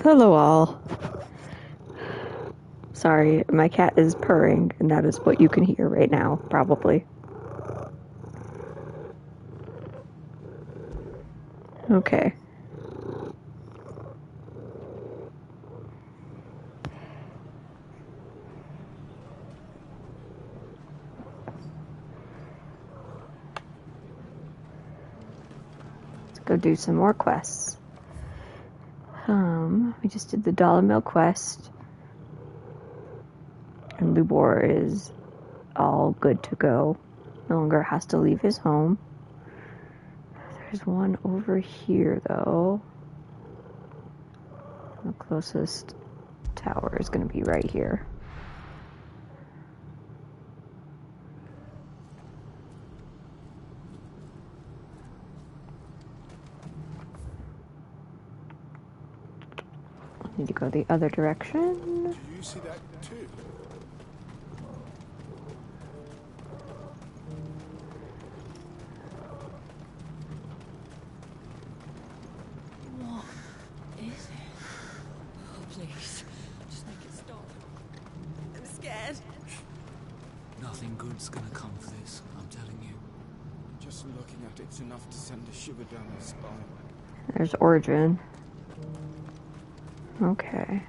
Hello all. Sorry, my cat is purring, and that is what you can hear right now, probably. Okay. Let's go do some more quests. We just did the Dollar Mill quest. And Lubor is all good to go. No longer has to leave his home. There's one over here, though. The closest tower is going to be right here. Need to go the other direction. Do you see that too? What is it? Oh, please. Just make it stop. I'm scared. Nothing good's gonna come of this, I'm telling you. Just looking at it's enough to send a shiver down my spine. There's Origin. Okay.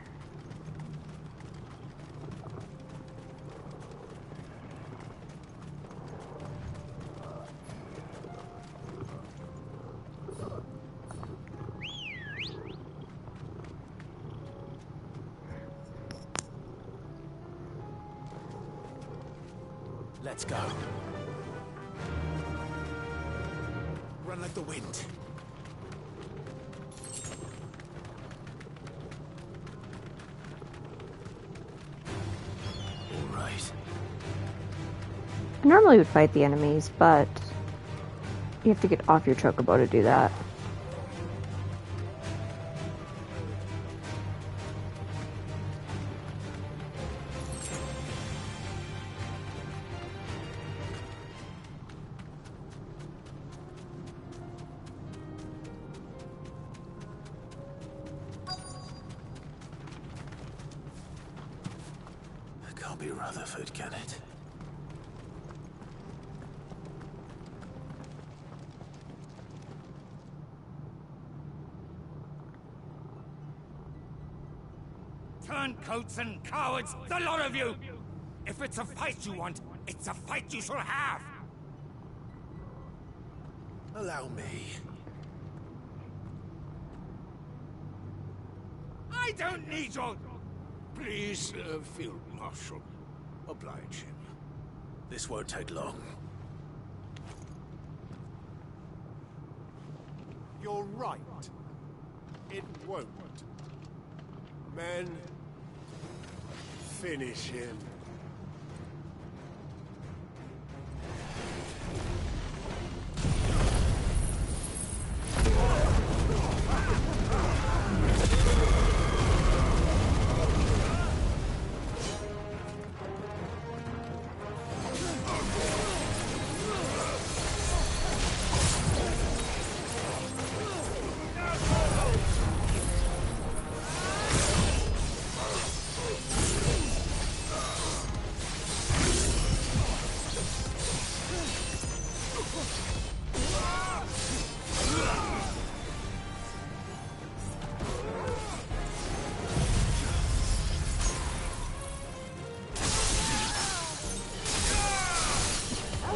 Let's go. Run like the wind. All right. I normally would fight the enemies, but you have to get off your chocobo to do that. Can't be Rutherford, can it? Turncoats and cowards, the lot of you! If it's a fight you want, it's a fight you shall have! Allow me. I don't need your... Please, Field Marshal, oblige him. This won't take long. You're right. It won't. Men, finish him.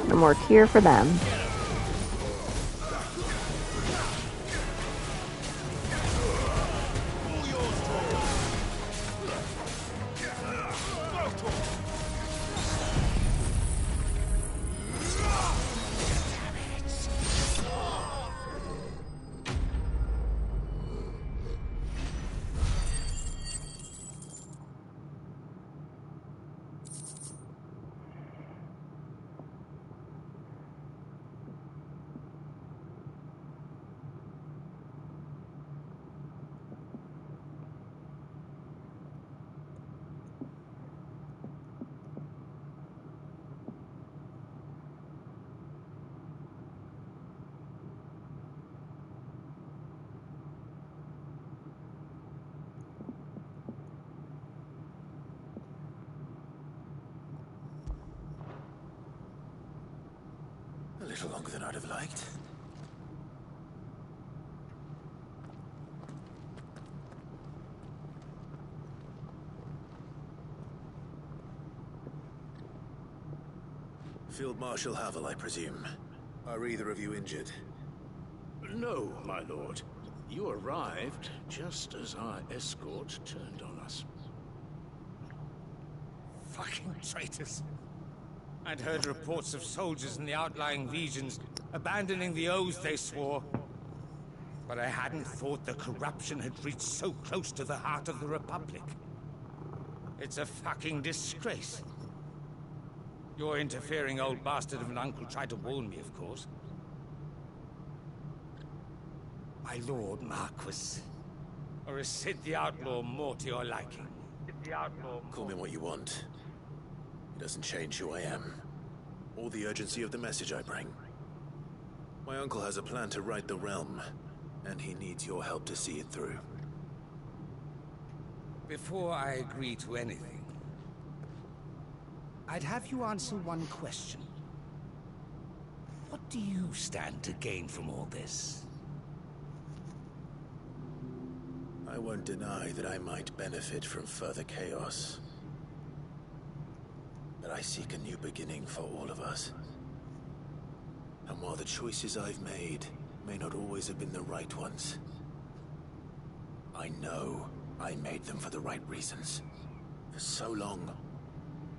No more cure for them. little longer than I'd have liked. Field Marshal Havel, I presume. Are either of you injured? No, my lord. You arrived just as our escort turned on us. Fucking traitors. I'd heard reports of soldiers in the outlying regions abandoning the oaths they swore. But I hadn't thought the corruption had reached so close to the heart of the Republic. It's a fucking disgrace. Your interfering old bastard of an uncle tried to warn me, of course. My lord Marquis. Or is Sid the Outlaw more to your liking? Call me what you want. It doesn't change who I am, or the urgency of the message I bring. My uncle has a plan to right the realm, and he needs your help to see it through. Before I agree to anything, I'd have you answer one question. What do you stand to gain from all this? I won't deny that I might benefit from further chaos. But I seek a new beginning for all of us. And while the choices I've made may not always have been the right ones, I know I made them for the right reasons. For so long,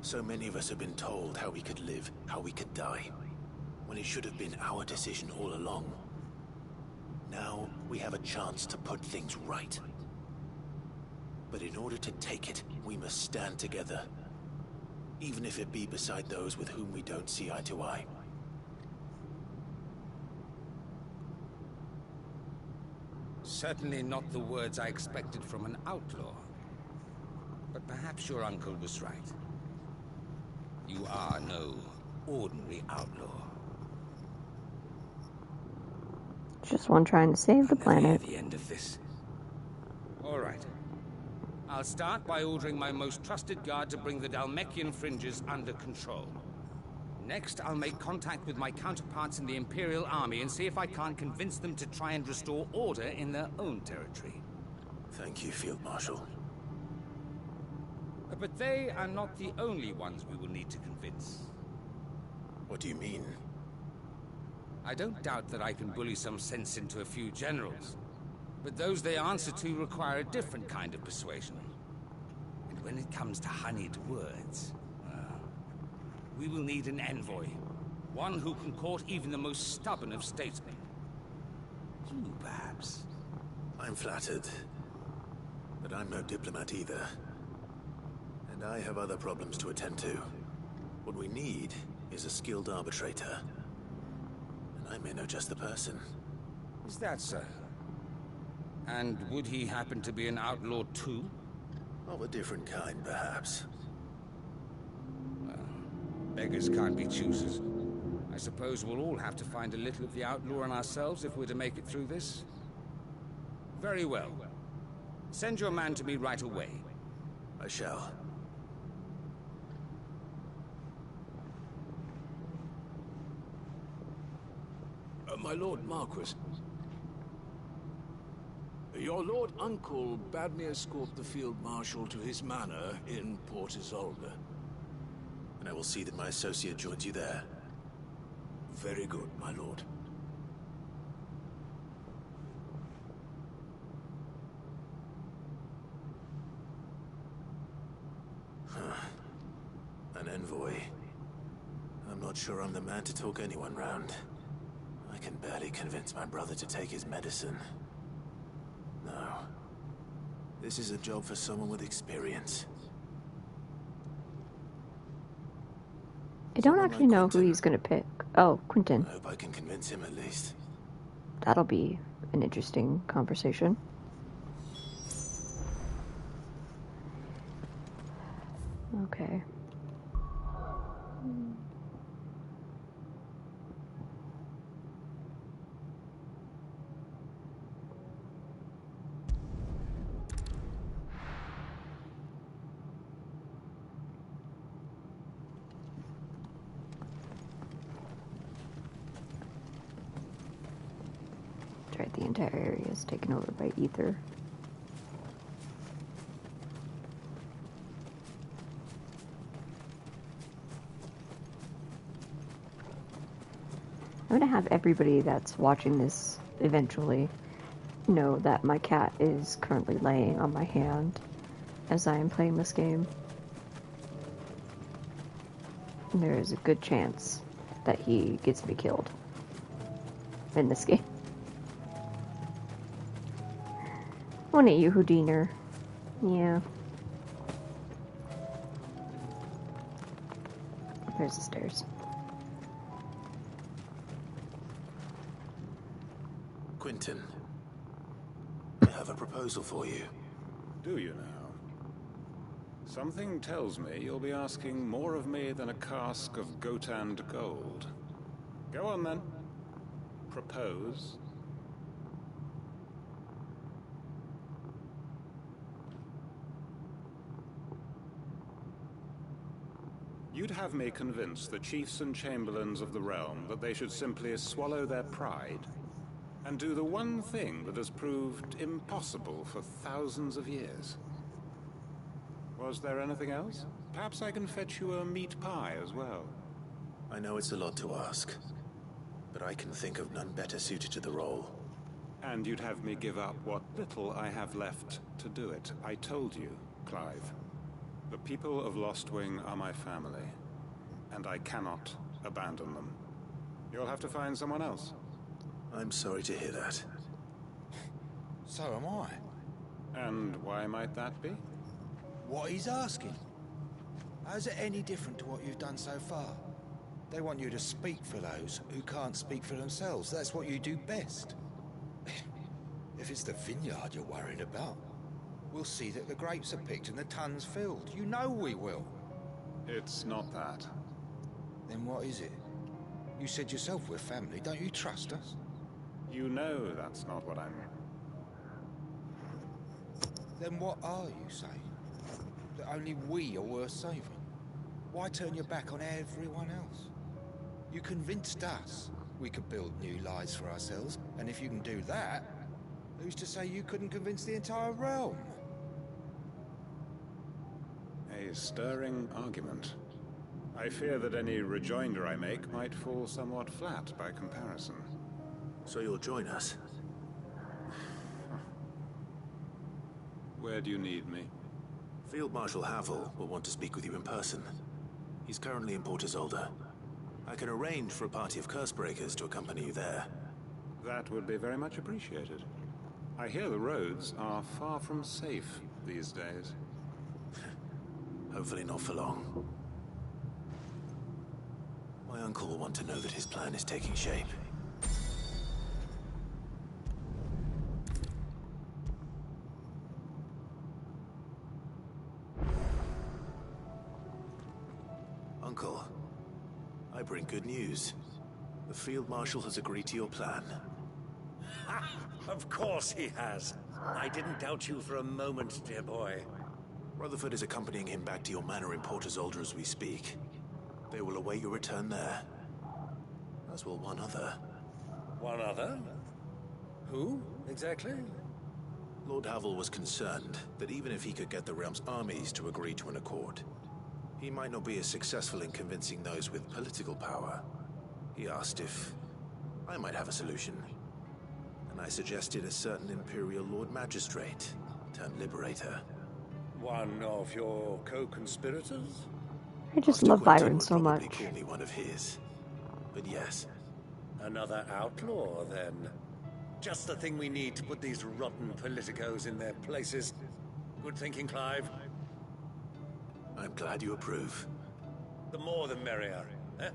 so many of us have been told how we could live, how we could die, when it should have been our decision all along. Now we have a chance to put things right. But in order to take it, we must stand together. Even if it be beside those with whom we don't see eye to eye. Certainly not the words I expected from an outlaw. But perhaps your uncle was right. You are no ordinary outlaw. Just one trying to save the planet. The end of this. All right. I'll start by ordering my most trusted guard to bring the Dalmekian fringes under control. Next, I'll make contact with my counterparts in the Imperial Army and see if I can't convince them to try and restore order in their own territory. Thank you, Field Marshal. But they are not the only ones we will need to convince. What do you mean? I don't doubt that I can bully some sense into a few generals. But those they answer to require a different kind of persuasion. And when it comes to honeyed words, well, we will need an envoy. One who can court even the most stubborn of statesmen. You, perhaps. I'm flattered. But I'm no diplomat either. And I have other problems to attend to. What we need is a skilled arbitrator. And I may know just the person. Is that so? And would he happen to be an outlaw too? Of a different kind, perhaps. Well, beggars can't be choosers. I suppose we'll all have to find a little of the outlaw in ourselves if we're to make it through this. Very well. Send your man to me right away. I shall. My Lord Marquis. Your Lord Uncle bade me escort the Field Marshal to his manor in Port Isolde. And I will see that my associate joins you there. Very good, my lord. An envoy. I'm not sure I'm the man to talk anyone round. I can barely convince my brother to take his medicine. No. This is a job for someone with experience. I don't actually know who he's gonna pick. Oh, Quentin. I hope I can convince him at least. That'll be an interesting conversation. Okay. entire area is taken over by ether. I'm gonna have everybody that's watching this eventually know that my cat is currently laying on my hand as I am playing this game. And there is a good chance that he gets me killed in this game. Won't it, you Houdiner? Yeah. There's the stairs. Quentin, I have a proposal for you. Do you now? Something tells me you'll be asking more of me than a cask of Gotand gold. Go on then. Propose. You'd have me convince the chiefs and chamberlains of the realm that they should simply swallow their pride and do the one thing that has proved impossible for thousands of years. Was there anything else? Perhaps I can fetch you a meat pie as well. I know it's a lot to ask, but I can think of none better suited to the role. And you'd have me give up what little I have left to do it. I told you, Clive. The people of Lostwing are my family, and I cannot abandon them. You'll have to find someone else. I'm sorry to hear that. So am I. And why might that be? What he's asking. How's it any different to what you've done so far? They want you to speak for those who can't speak for themselves. That's what you do best. If it's the vineyard you're worried about, we'll see that the grapes are picked and the tons filled. You know we will. It's not that. Then what is it? You said yourself we're family. Don't you trust us? You know that's not what I'm... Then what are you saying? That only we are worth saving? Why turn your back on everyone else? You convinced us we could build new lives for ourselves, and if you can do that, who's to say you couldn't convince the entire realm? A stirring argument. I fear that any rejoinder I make might fall somewhat flat by comparison. So you'll join us? Where do you need me? Field Marshal Havel will want to speak with you in person. He's currently in Port Isolde. I can arrange for a party of Cursebreakers to accompany you there. That would be very much appreciated. I hear the roads are far from safe these days. Hopefully not for long. My uncle will want to know that his plan is taking shape. Uncle, I bring good news. The Field Marshal has agreed to your plan. Of course he has. I didn't doubt you for a moment, dear boy. Rutherford is accompanying him back to your manor in Port Isolde as we speak. They will await your return there. As will one other. One other? Who, exactly? Lord Havel was concerned that even if he could get the realm's armies to agree to an accord, he might not be as successful in convincing those with political power. He asked if I might have a solution. And I suggested a certain Imperial Lord Magistrate turned Liberator. One of your co-conspirators? I just Master love Quentin Byron would so probably much. call me one of his. But yes, Another outlaw, then. Just the thing we need to put these rotten politicos in their places. Good thinking, Clive. I'm glad you approve. The more the merrier, eh?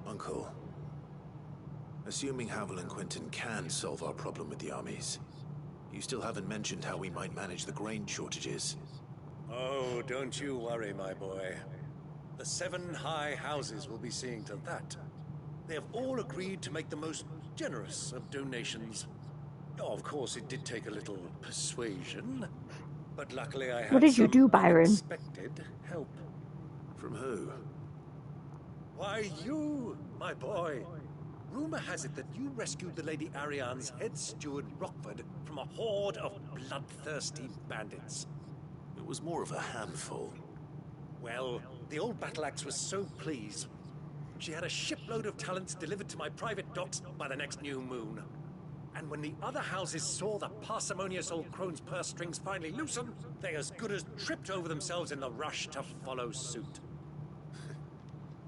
Uncle, assuming Havel and Quentin can solve our problem with the armies, you still haven't mentioned how we might manage the grain shortages. Oh, don't you worry, my boy. The 7 high houses will be seeing to that. They have all agreed to make the most generous of donations. Oh, of course, it did take a little persuasion, but luckily I had What did you some do, Byron? unexpected help. From who? Why, you, my boy. rumor has it that you rescued the Lady Ariane's head steward Rockford from a horde of bloodthirsty bandits. It was more of a handful. Well, the old battle axe was so pleased. She had a shipload of talents delivered to my private docks by the next new moon. And when the other houses saw the parsimonious old crone's purse strings finally loosen, they as good as tripped over themselves in the rush to follow suit.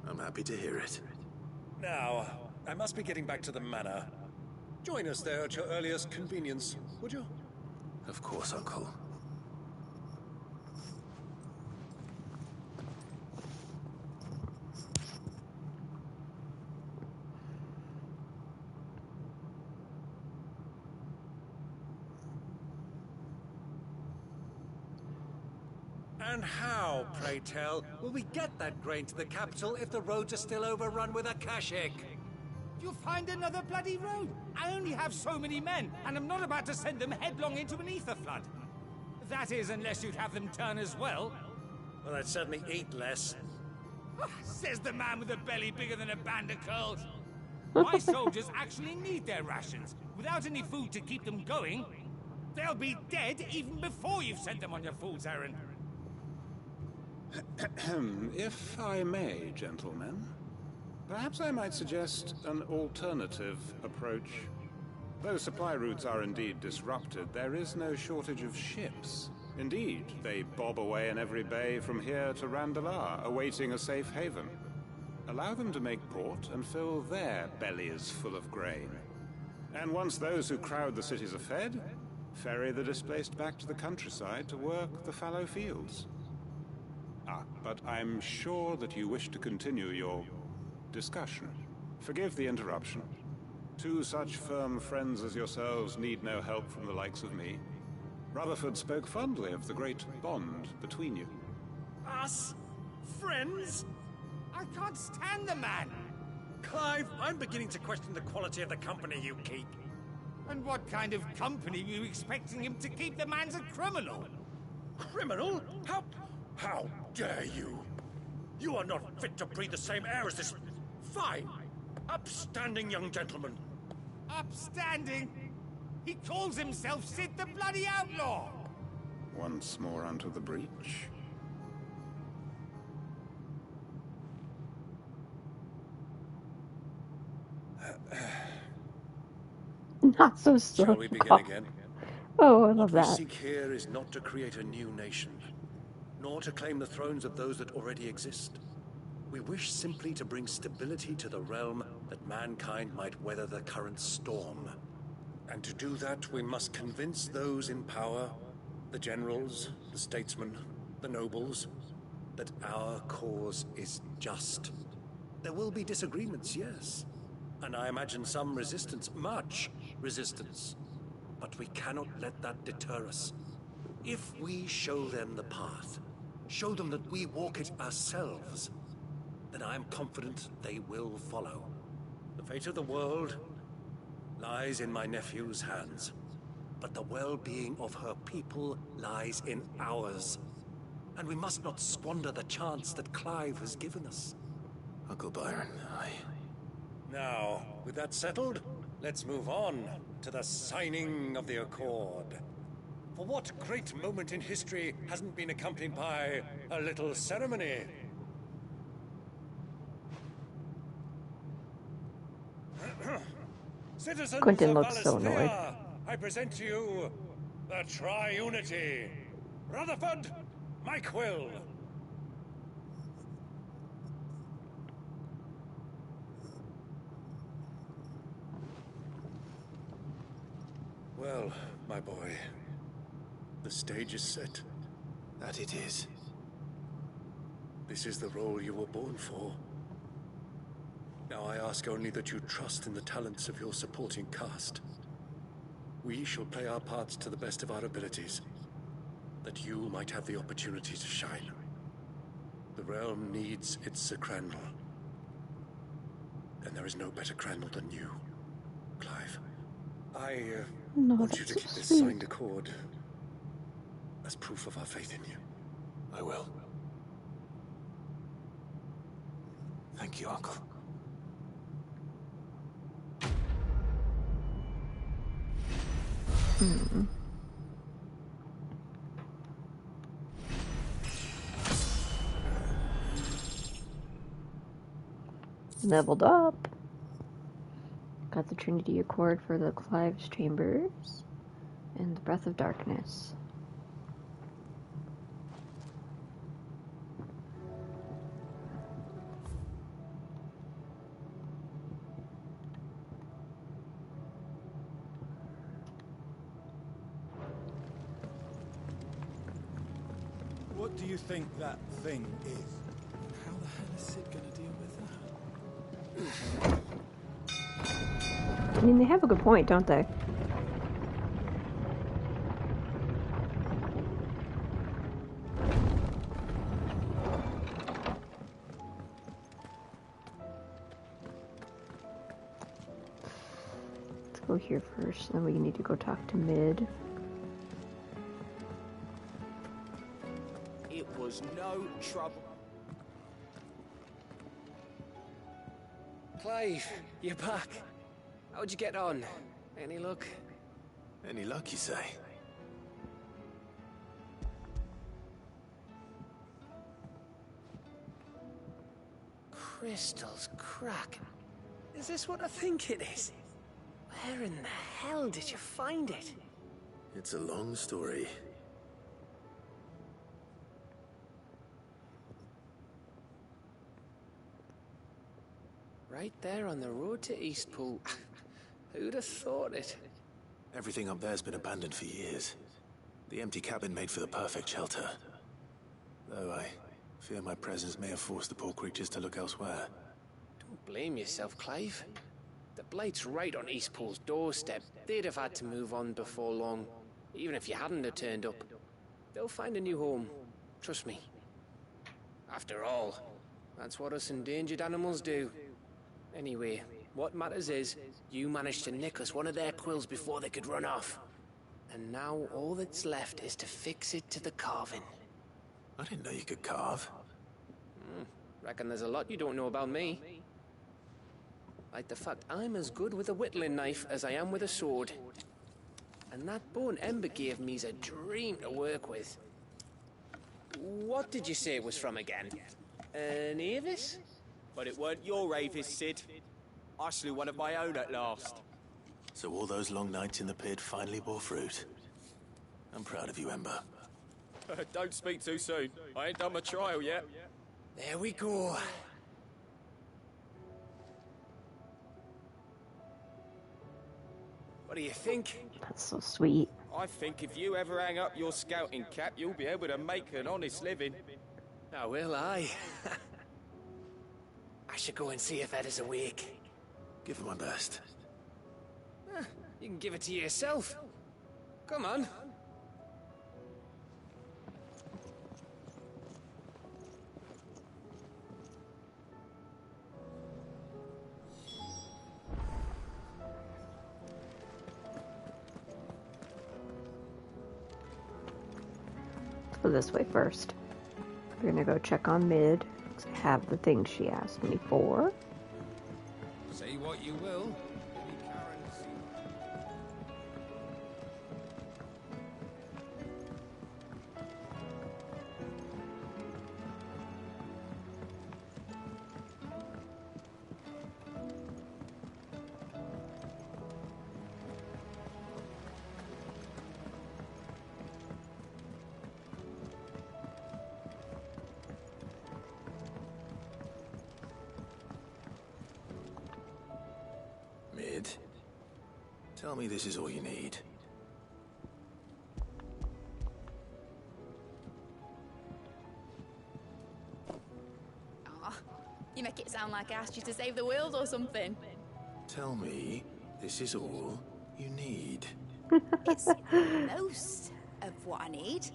I'm happy to hear it. Now, I must be getting back to the manor. Join us there at your earliest convenience, would you? Of course, Uncle. And how, pray tell, will we get that grain to the capital if the roads are still overrun with akashic? You'll find another bloody road. I only have so many men, and I'm not about to send them headlong into an ether flood. That is, unless you'd have them turn as well. Well, I'd certainly eat less. Says the man with a belly bigger than a band of curls. My soldiers actually need their rations. Without any food to keep them going, they'll be dead even before you've sent them on your fool's errand. If I may, gentlemen, perhaps I might suggest an alternative approach. Though supply routes are indeed disrupted, there is no shortage of ships. Indeed, they bob away in every bay from here to Randalar, awaiting a safe haven. Allow them to make port and fill their bellies full of grain. And once those who crowd the cities are fed, ferry the displaced back to the countryside to work the fallow fields. But I'm sure that you wish to continue your discussion. Forgive the interruption. Two such firm friends as yourselves need no help from the likes of me. Rutherford spoke fondly of the great bond between you. Us? Friends? I can't stand the man! Clive, I'm beginning to question the quality of the company you keep. And what kind of company were you expecting him to keep? The man's a criminal! Criminal? How dare you? You are not fit to breathe the same air as this fine, upstanding young gentleman. Upstanding? He calls himself Sid the Bloody Outlaw! Once more onto the breach. Not so slow. Shall we begin again? Oh, I love What we that. seek here is not to create a new nation, nor to claim the thrones of those that already exist. We wish simply to bring stability to the realm that mankind might weather the current storm. And to do that, we must convince those in power, the generals, the statesmen, the nobles, that our cause is just. There will be disagreements, yes. And I imagine some resistance, much resistance. But we cannot let that deter us. If we show them the path, show them that we walk it ourselves, then I am confident they will follow. The fate of the world lies in my nephew's hands, but the well-being of her people lies in ours. And we must not squander the chance that Clive has given us. Uncle Byron, Now, with that settled, let's move on to the signing of the Accord. For what great moment in history hasn't been accompanied by a little ceremony? Citizens Quentin of looks so annoyed. Valisthea, I present to you the Triunity. Rutherford, my quill. Well, my boy, the stage is set. that it is. This is the role you were born for. Now I ask only that you trust in the talents of your supporting cast. We shall play our parts to the best of our abilities, that you might have the opportunity to shine. The realm needs its Sir Crandall. And there is no better Crandall than you, Clive. I No, want you to that's keep so this sweet. signed accord as proof of our faith in you. I will. Thank you, Uncle. Leveled up. Got the Trinity Accord for the Clive's Chambers. And the Breath of Darkness. What do you think that thing is? How the hell is Sid gonna deal with that? I mean, they have a good point, don't they? Let's go here first, then we need to go talk to Mid. It was no trouble. Clive, you're back. How'd you get on? Any luck? Any luck, you say? Crystals crack. Is this what I think it is? Where in the hell did you find it? It's a long story. Right there on the road to Eastpool. Who'd have thought it? Everything up there's been abandoned for years. The empty cabin made for the perfect shelter. Though I fear my presence may have forced the poor creatures to look elsewhere. Don't blame yourself, Clive. The Blight's right on Eastpool's doorstep. They'd have had to move on before long, even if you hadn't have turned up. They'll find a new home. Trust me. After all, that's what us endangered animals do. Anyway, what matters is, you managed to nick us one of their quills before they could run off. And now all that's left is to fix it to the carving. I didn't know you could carve. Reckon there's a lot you don't know about me. Like the fact I'm as good with a whittling knife as I am with a sword. And that bone Ember gave me's a dream to work with. What did you say it was from again? An Avis? But it weren't your Avis, Sid. I slew one of my own at last. So all those long nights in the pit finally bore fruit. I'm proud of you, Ember. Don't speak too soon. I ain't done my trial yet. There we go. What do you think? That's so sweet. I think if you ever hang up your scouting cap, you'll be able to make an honest living. Now will I? I should go and see if Ed is awake. Give it my best. You can give it to yourself. Come on. Let's go this way first. We're gonna go check on Mid. I have the thing she asked me for. Say what you will. Lady Karen's... Mid, tell me this is all you need. Aw, you make it sound like I asked you to save the world or something. Tell me this is all you need. It's most of what I need.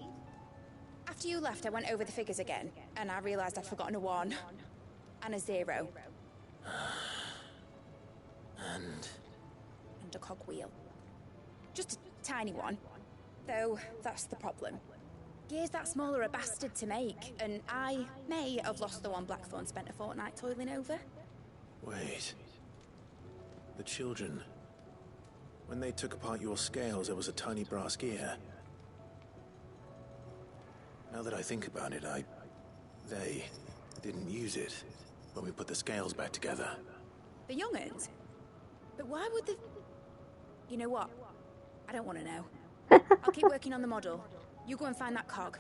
After you left, I went over the figures again, and I realised I'd forgotten a 1 and a 0. And a cogwheel. Just a tiny one. Though, that's the problem. Gears that small are a bastard to make, and I may have lost the one Blackthorn spent a fortnight toiling over. Wait. The children. When they took apart your scales, there was a tiny brass gear. Now that I think about it, they didn't use it when we put the scales back together. The young'uns? But why would the... You know what? I don't want to know. I'll keep working on the model. You go and find that cog.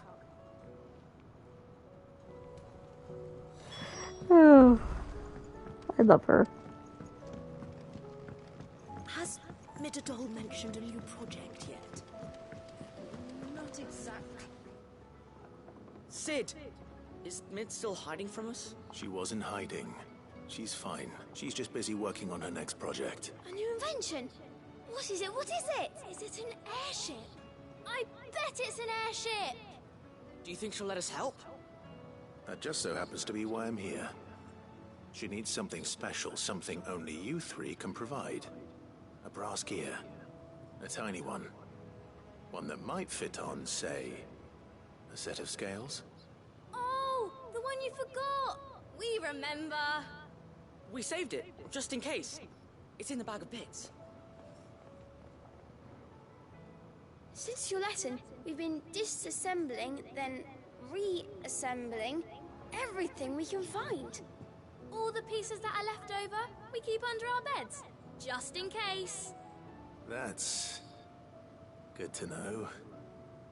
Oh, I love her. Has Midadol mentioned a new project yet? Not exactly. Sid! Is Mid still hiding from us? She wasn't hiding. She's fine. She's just busy working on her next project. A new invention? What is it? What is it? Is it an airship? I bet it's an airship! Do you think she'll let us help? That just so happens to be why I'm here. She needs something special, something only you three can provide. A brass gear. A tiny one. One that might fit on, say, a set of scales. Oh, the one you forgot! We remember! We saved it, just in case. It's in the bag of bits. Since your lesson, we've been disassembling, then reassembling everything we can find. All the pieces that are left over, we keep under our beds, just in case. That's good to know.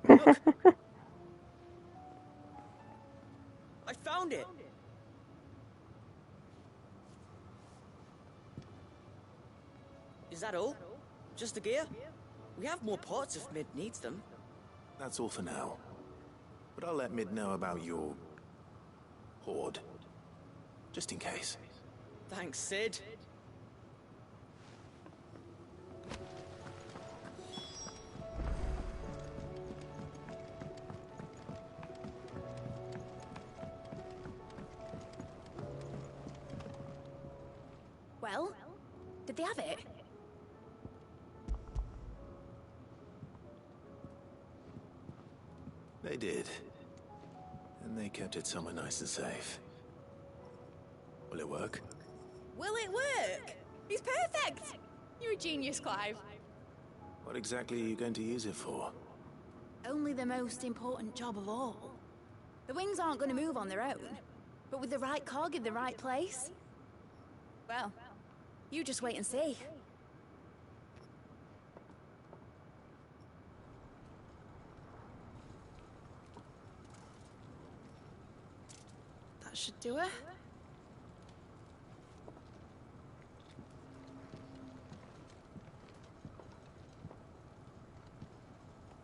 Look! I found it! Is that all? Just the gear? We have more parts if Mid needs them. That's all for now. But I'll let Mid know about your hoard. Just in case. Thanks, Sid. Well, did they have it? They did. And they kept it somewhere nice and safe. Will it work? Will it work? It's perfect! You're a genius, Clive. What exactly are you going to use it for? Only the most important job of all. The wings aren't going to move on their own. But with the right cog in the right place... Well, you just wait and see. That should do it.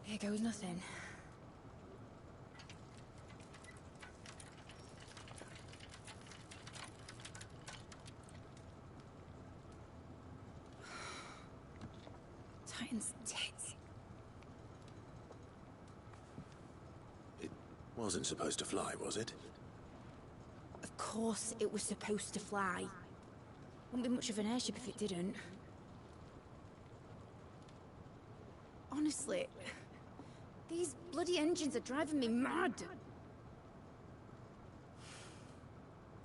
Here goes nothing. Titan's tits. It wasn't supposed to fly, was it? Of course it was supposed to fly. Wouldn't be much of an airship if it didn't. Honestly, these bloody engines are driving me mad.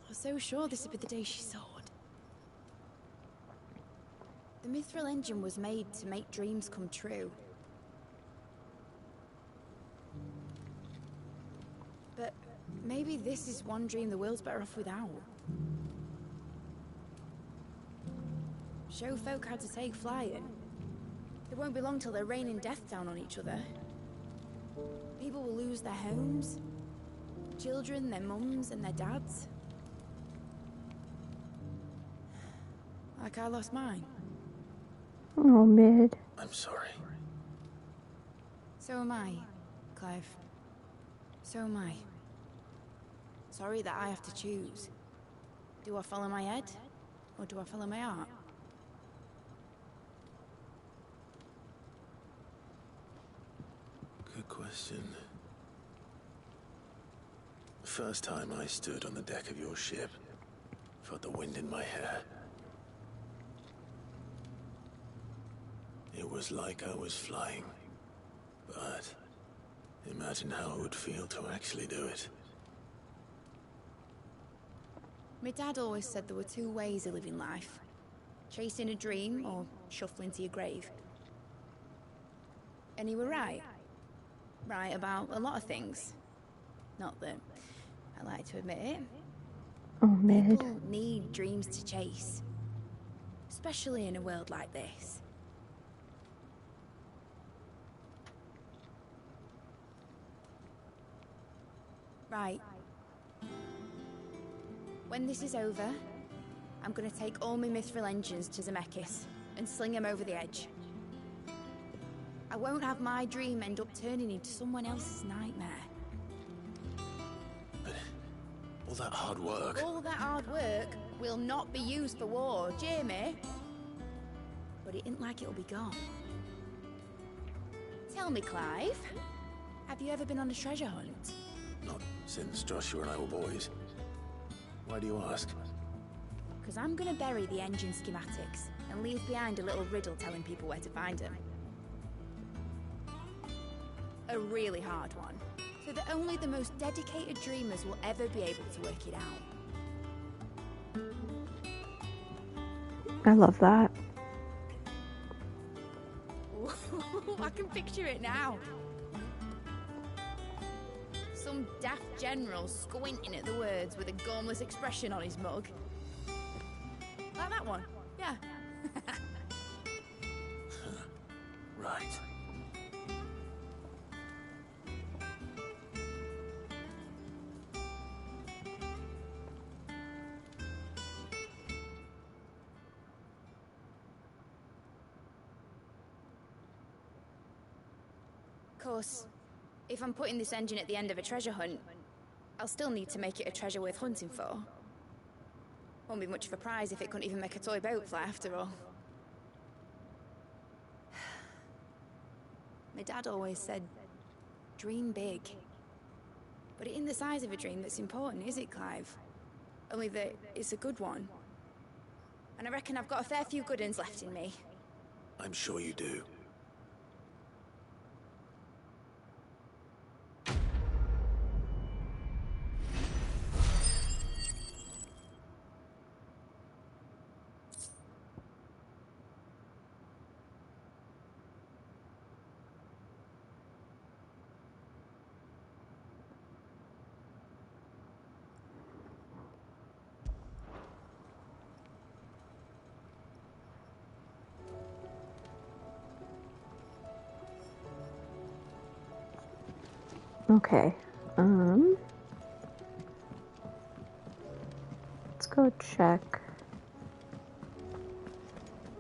I was so sure this would be the day she soared. The mithril engine was made to make dreams come true. But maybe this is one dream the world's better off without. Show folk how to take flying. It won't be long till they're raining death down on each other. People will lose their homes, children, their mums and their dads. Like I lost mine. Oh, Mid. I'm sorry. So am I, Clive. So am I. Sorry that I have to choose. Do I follow my head, or do I follow my heart? Good question. The first time I stood on the deck of your ship, felt the wind in my hair. It was like I was flying. But imagine how it would feel to actually do it. My dad always said there were two ways of living life. Chasing a dream or shuffling to your grave. And you were right. Right about a lot of things. Not that I like to admit it. Oh, Mid. People need dreams to chase. Especially in a world like this. Right. When this is over, I'm gonna take all my mithril engines to Zemeckis and sling them over the edge. I won't have my dream end up turning into someone else's nightmare. But all that hard work... All that hard work will not be used for war, Jamie. But it ain't like it'll be gone. Tell me, Clive, have you ever been on a treasure hunt? Not since Joshua and I were boys. Why do you ask? Because I'm gonna bury the engine schematics and leave behind a little riddle telling people where to find them. A really hard one, so that only the most dedicated dreamers will ever be able to work it out. I love that. I can picture it now. Some daft general squinting at the words with a gormless expression on his mug. Like that one, yeah. Right. Of course, if I'm putting this engine at the end of a treasure hunt, I'll still need to make it a treasure worth hunting for. Won't be much of a prize if it couldn't even make a toy boat fly after all. My dad always said, dream big. But it ain't the size of a dream that's important, is it, Clive? Only that it's a good one. And I reckon I've got a fair few good uns left in me. I'm sure you do. Okay. Let's go check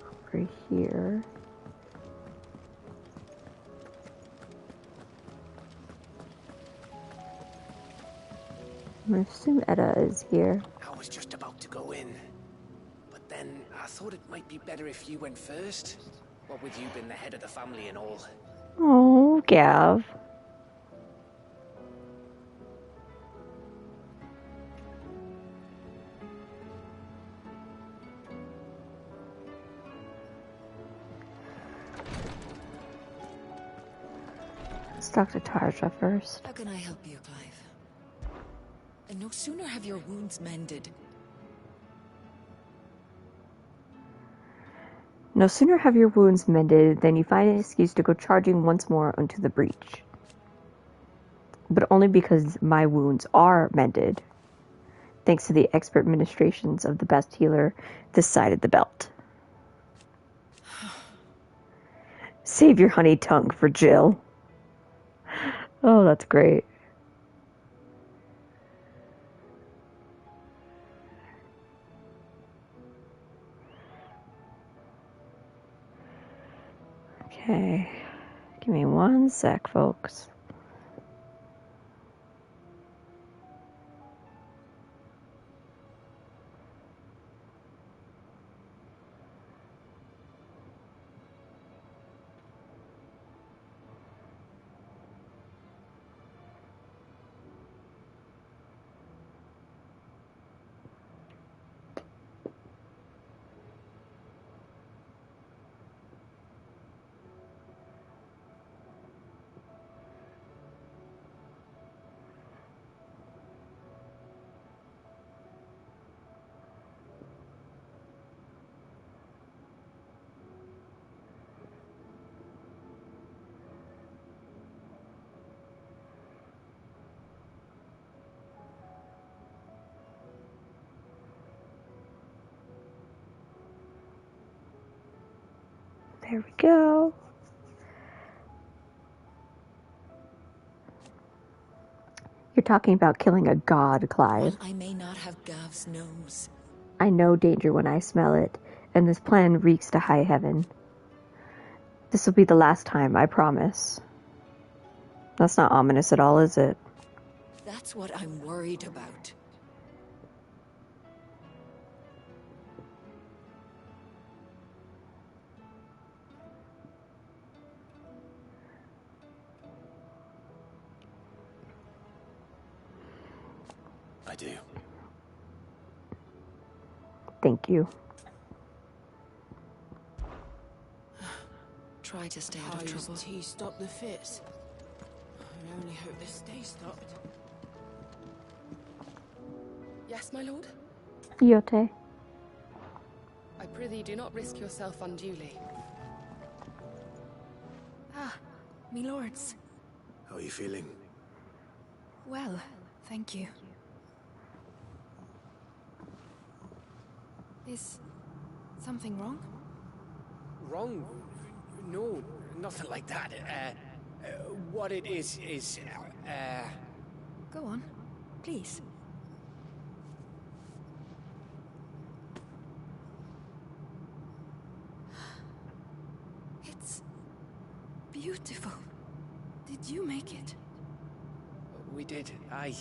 over here. I assume Etta is here. I was just about to go in. But then I thought it might be better if you went first. What with you being the head of the family and all. Oh, Gav. Let's talk to Tarja first. How can I help you, Clive? And no sooner have your wounds mended. No sooner have your wounds mended than you find an excuse to go charging once more onto the breach. But only because my wounds are mended, thanks to the expert ministrations of the best healer this side of the belt. Save your honey tongue for Jill. Oh, that's great. Okay, give me one sec, folks. There we go. You're talking about killing a god, Clive. While I may not have Gav's nose, I know danger when I smell it, and this plan reeks to high heaven. This will be the last time, I promise. That's not ominous at all, is it? that's what I'm worried about. I do. Thank you. Try to stay out of trouble. Tea stop the fits. I only hope this stays stopped. Yes, my lord? Yote. I prithee do not risk yourself unduly. Ah, me lords. How are you feeling? Well, thank you. Is something wrong? Wrong? No, nothing like that. What it is, Go on, please. It's beautiful. Did you make it? we did. Aye.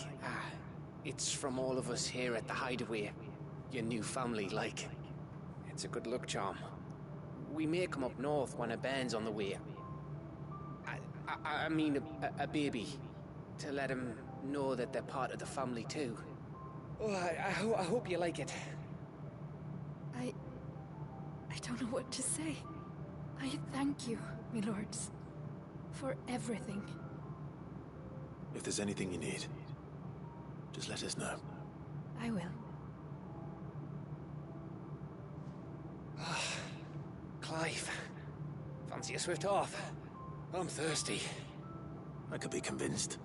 It's from all of us here at the Hideaway. Your new family, like. It's a good luck charm. We may come up north when a band's on the way. I mean a baby. To let him know that they're part of the family too. Oh, I hope you like it. I don't know what to say. I thank you, my lords, for everything. If there's anything you need, just let us know. I will. Clive, fancy a swift off? I'm thirsty. I could be convinced.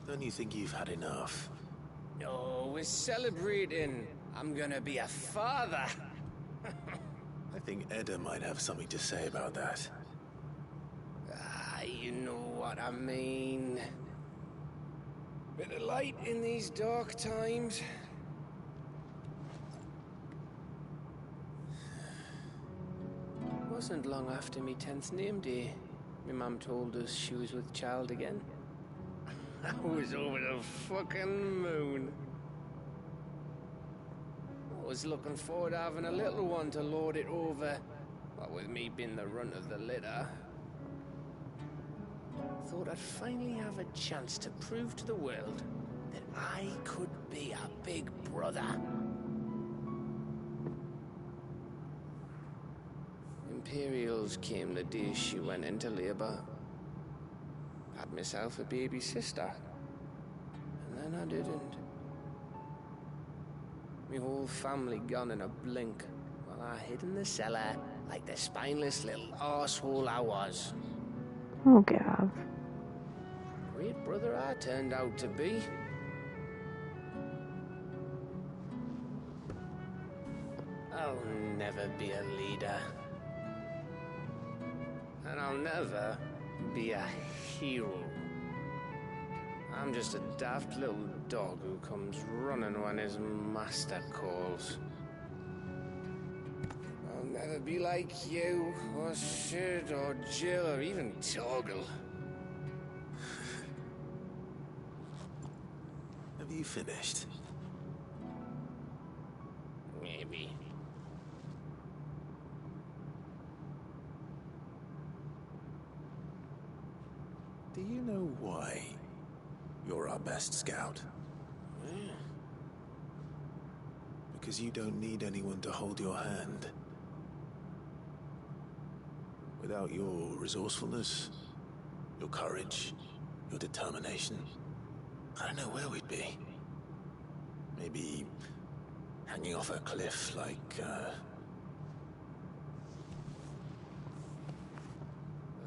Don't you think you've had enough? Oh, we're celebrating. I'm gonna be a father. I think Edda might have something to say about that. You know what I mean. Bit of light in these dark times. Wasn't long after me 10th name day. My mum told us she was with child again. I was over the fucking moon. I was looking forward to having a little one to lord it over. What with me being the runt of the litter. Thought I'd finally have a chance to prove to the world that I could be a big brother. Imperials came the day she went into labor. Had myself a baby sister. And then I didn't. My whole family gone in a blink, while I hid in the cellar like the spineless little arsehole I was. Oh, God. Great brother I turned out to be. I'll never be a leader. And I'll never be a hero. I'm just a daft little dog who comes running when his master calls. I'll never be like you, or Sid, or Jill, or even Torgal. Have you finished? Maybe. Do you know why you're our best scout? Because you don't need anyone to hold your hand. Without your resourcefulness, your courage, your determination, I don't know where we'd be. Maybe hanging off a cliff like,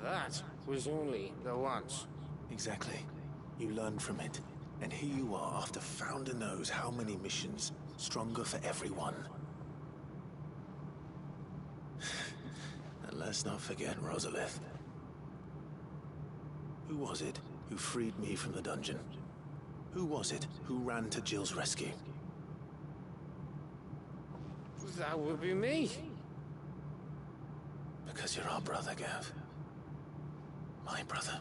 That was only the once. Exactly. You learn from it. And here you are after Founder knows how many missions. Stronger for everyone. And let's not forget Rosalith. Who was it who freed me from the dungeon? Who was it who ran to Jill's rescue? That would be me. Because you're our brother, Gav. My brother.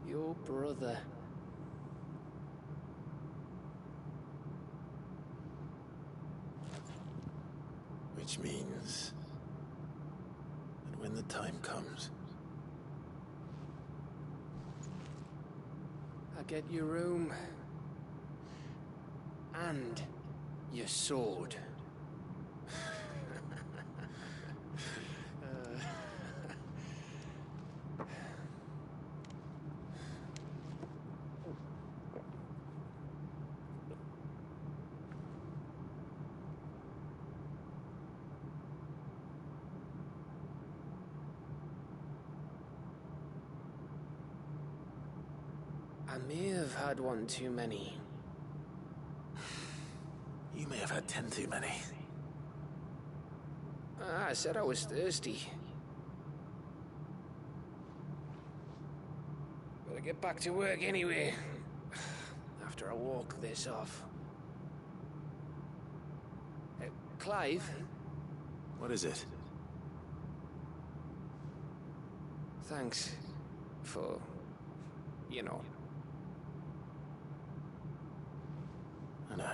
Your brother. Which means that when the time comes, I get your room. And your sword. I may have had one too many. you may have had 10 too many. I said I was thirsty. Better get back to work anyway. After I walk this off. Clive? What is it? Thanks for, you know. I know.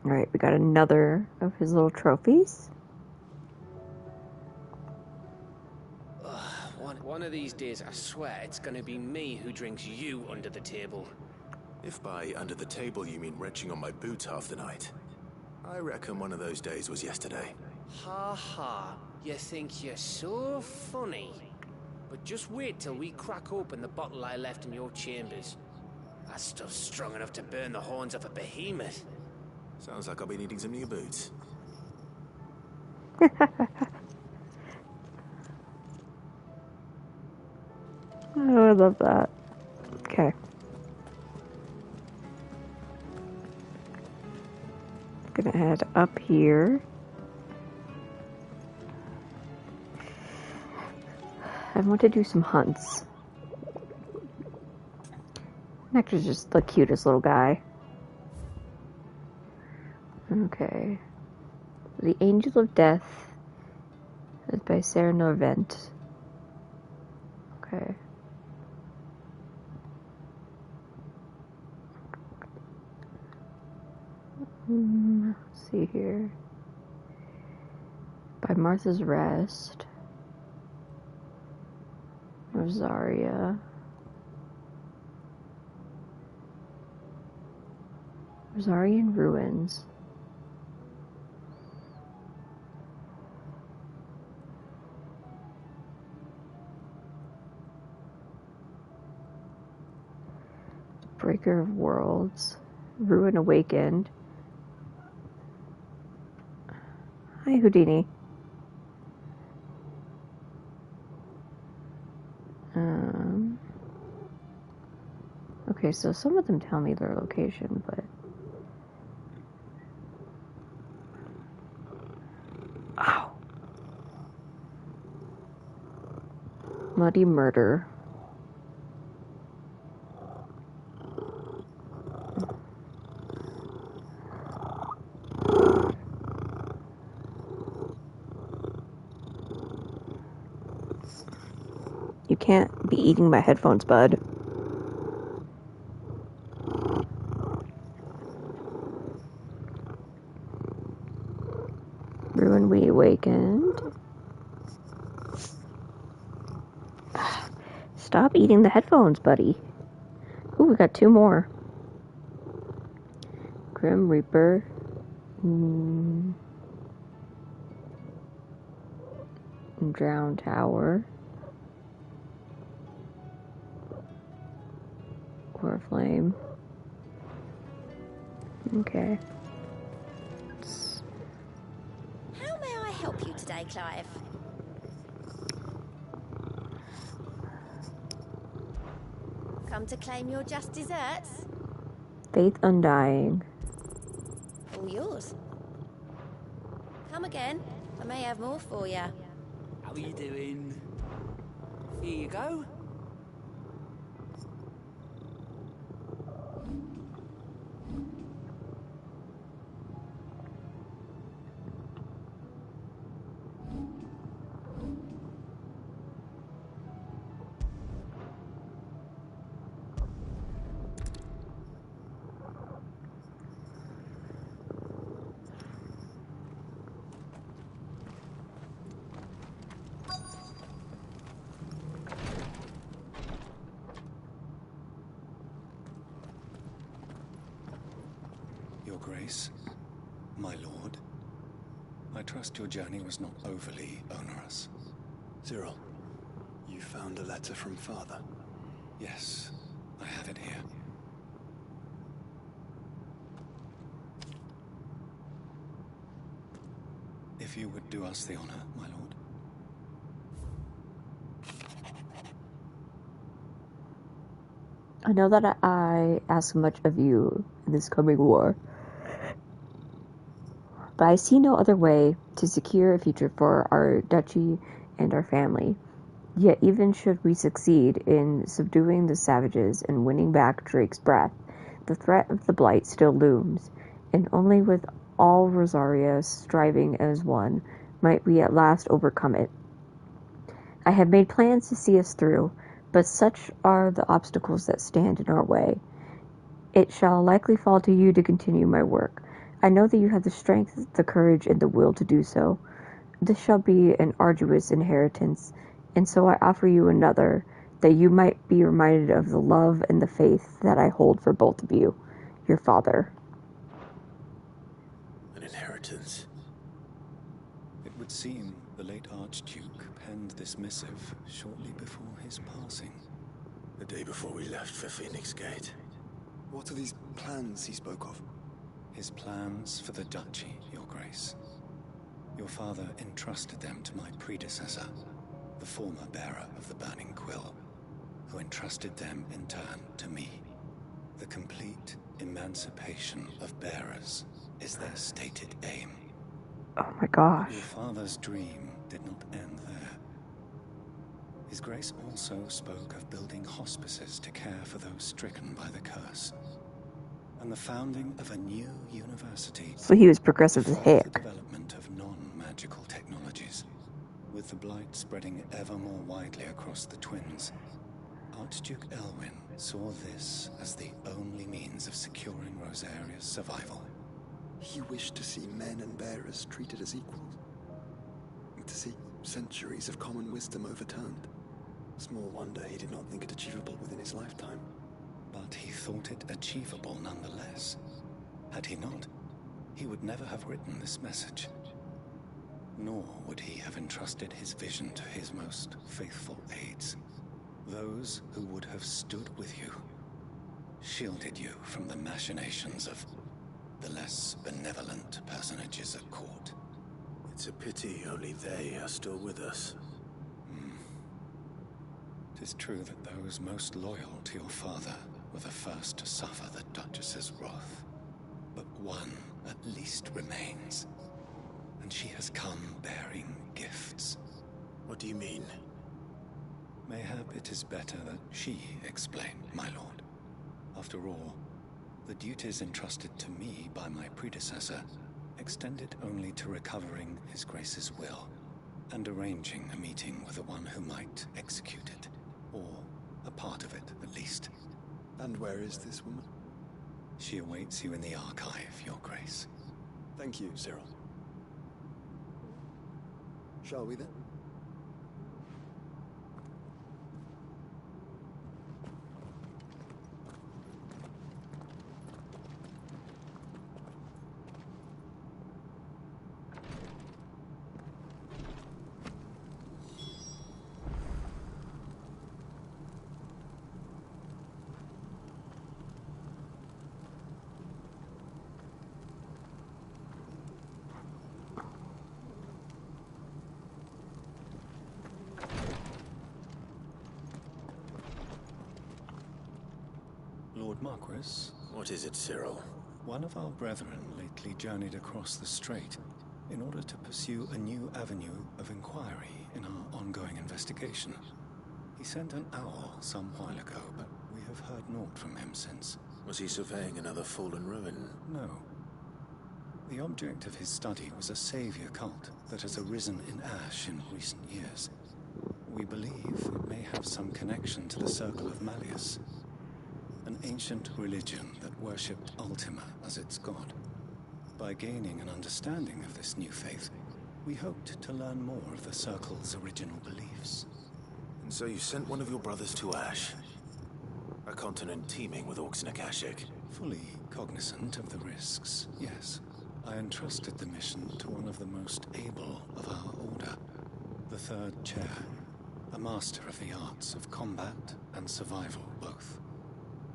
Alright, we got another of his little trophies. One of these days, I swear, it's gonna be me who drinks you under the table. If by under the table you mean wrenching on my boots half the night, I reckon one of those days was yesterday. Ha ha, you think you're so funny. But just wait till we crack open the bottle I left in your chambers. That stuff's strong enough to burn the horns off a behemoth. Sounds like I'll be needing some new boots. Oh, I love that. Okay. Gonna head up here. I want to do some hunts. Nectar's just the cutest little guy. Okay. The Angel of Death is by Sarah Norvent. Okay. Let's see here. By Martha's Rest. Rosaria. Rosarian Ruins. Breaker of Worlds. Ruin Awakened. Hi, Houdini. Okay, so some of them tell me their location, but... Ow! Muddy Murder. You can't be eating my headphones, bud. second. Stop eating the headphones, buddy. Ooh, we got 2 more. Grim Reaper. Drown Tower. Or Flame. Okay. How may I help you today, Clive? Come to claim your just desserts? Faith Undying. All yours. Come again. I may have more for you. How are you doing? Here you go. Your Grace, my lord, I trust your journey was not overly onerous. Cyril, you found a letter from Father? Yes, I have it here. If you would do us the honor, my lord. I know that I ask much of you in this coming war, but I see no other way to secure a future for our duchy and our family. Yet even should we succeed in subduing the savages and winning back Drake's breath, the threat of the Blight still looms, and only with all Rosaria striving as one might we at last overcome it. I have made plans to see us through, but such are the obstacles that stand in our way. It shall likely fall to you to continue my work. I know that you have the strength, the courage, and the will to do so. This shall be an arduous inheritance, and so I offer you another, that you might be reminded of the love and the faith that I hold for both of you, your father. An inheritance? It would seem the late Archduke penned this missive shortly before his passing. The day before we left for Phoenix Gate. What are these plans he spoke of? His plans for the duchy, Your Grace. Your father entrusted them to my predecessor, the former bearer of the Burning Quill, who entrusted them in turn to me. The complete emancipation of bearers is their stated aim. Oh my gosh. Your father's dream did not end there. His Grace also spoke of building hospices to care for those stricken by the curse, and the founding of a new university. So he was progressive as for heck. the development of non-magical technologies. With the Blight spreading ever more widely across the Twins, Archduke Elwyn saw this as the only means of securing Rosaria's survival. He wished to see men and bearers treated as equals. To see centuries of common wisdom overturned. Small wonder he did not think it achievable within his lifetime. But he thought it achievable nonetheless. Had he not, he would never have written this message. Nor would he have entrusted his vision to his most faithful aides. Those who would have stood with you, shielded you from the machinations of the less benevolent personages at court. It's a pity only they are still with us. It is true that those most loyal to your father were the first to suffer the Duchess's wrath. But one at least remains. And she has come bearing gifts. What do you mean? Mayhap it is better that she explain, my lord. After all, the duties entrusted to me by my predecessor extended only to recovering His Grace's will and arranging a meeting with the one who might execute it, or a part of it at least. And where is this woman? She awaits you in the archive, Your Grace. Thank you, Cyril. Shall we then? Lord Marquis? What is it, Cyril? One of our brethren lately journeyed across the strait in order to pursue a new avenue of inquiry in our ongoing investigation. He sent an owl some while ago, but we have heard naught from him since. Was he surveying another fallen ruin? No. The object of his study was a savior cult that has arisen in Ash in recent years. We believe it may have some connection to the Circle of Malleus, an ancient religion that worshipped Ultima as its god. By gaining an understanding of this new faith, we hoped to learn more of the Circle's original beliefs. And so you sent one of your brothers to Ash? A continent teeming with orcs and Akashic? Fully cognizant of the risks, yes. I entrusted the mission to one of the most able of our order, the Third Chair, a master of the arts of combat and survival both.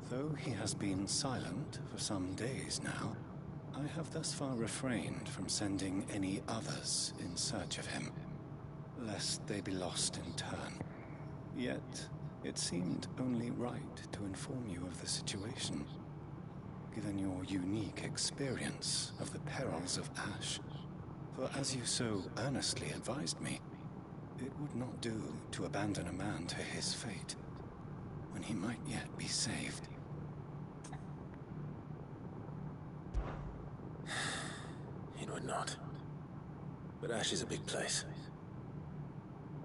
Though he has been silent for some days now, I have thus far refrained from sending any others in search of him, lest they be lost in turn. Yet, it seemed only right to inform you of the situation, given your unique experience of the perils of Ash. For as you so earnestly advised me, it would not do to abandon a man to his fate, when he might yet be saved. It would not. But Ash is a big place.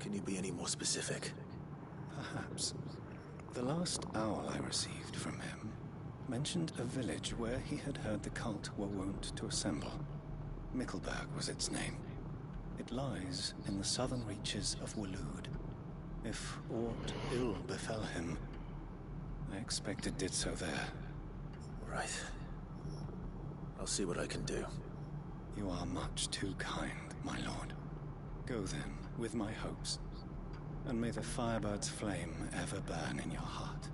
Can you be any more specific? Perhaps. The last owl I received from him mentioned a village where he had heard the cult were wont to assemble. Mickleburg was its name. It lies in the southern reaches of Waloed. If aught ill befell him, I expect it did so there. Right. I'll see what I can do. You are much too kind, my lord. Go then, with my hopes, and may the Firebird's flame ever burn in your heart.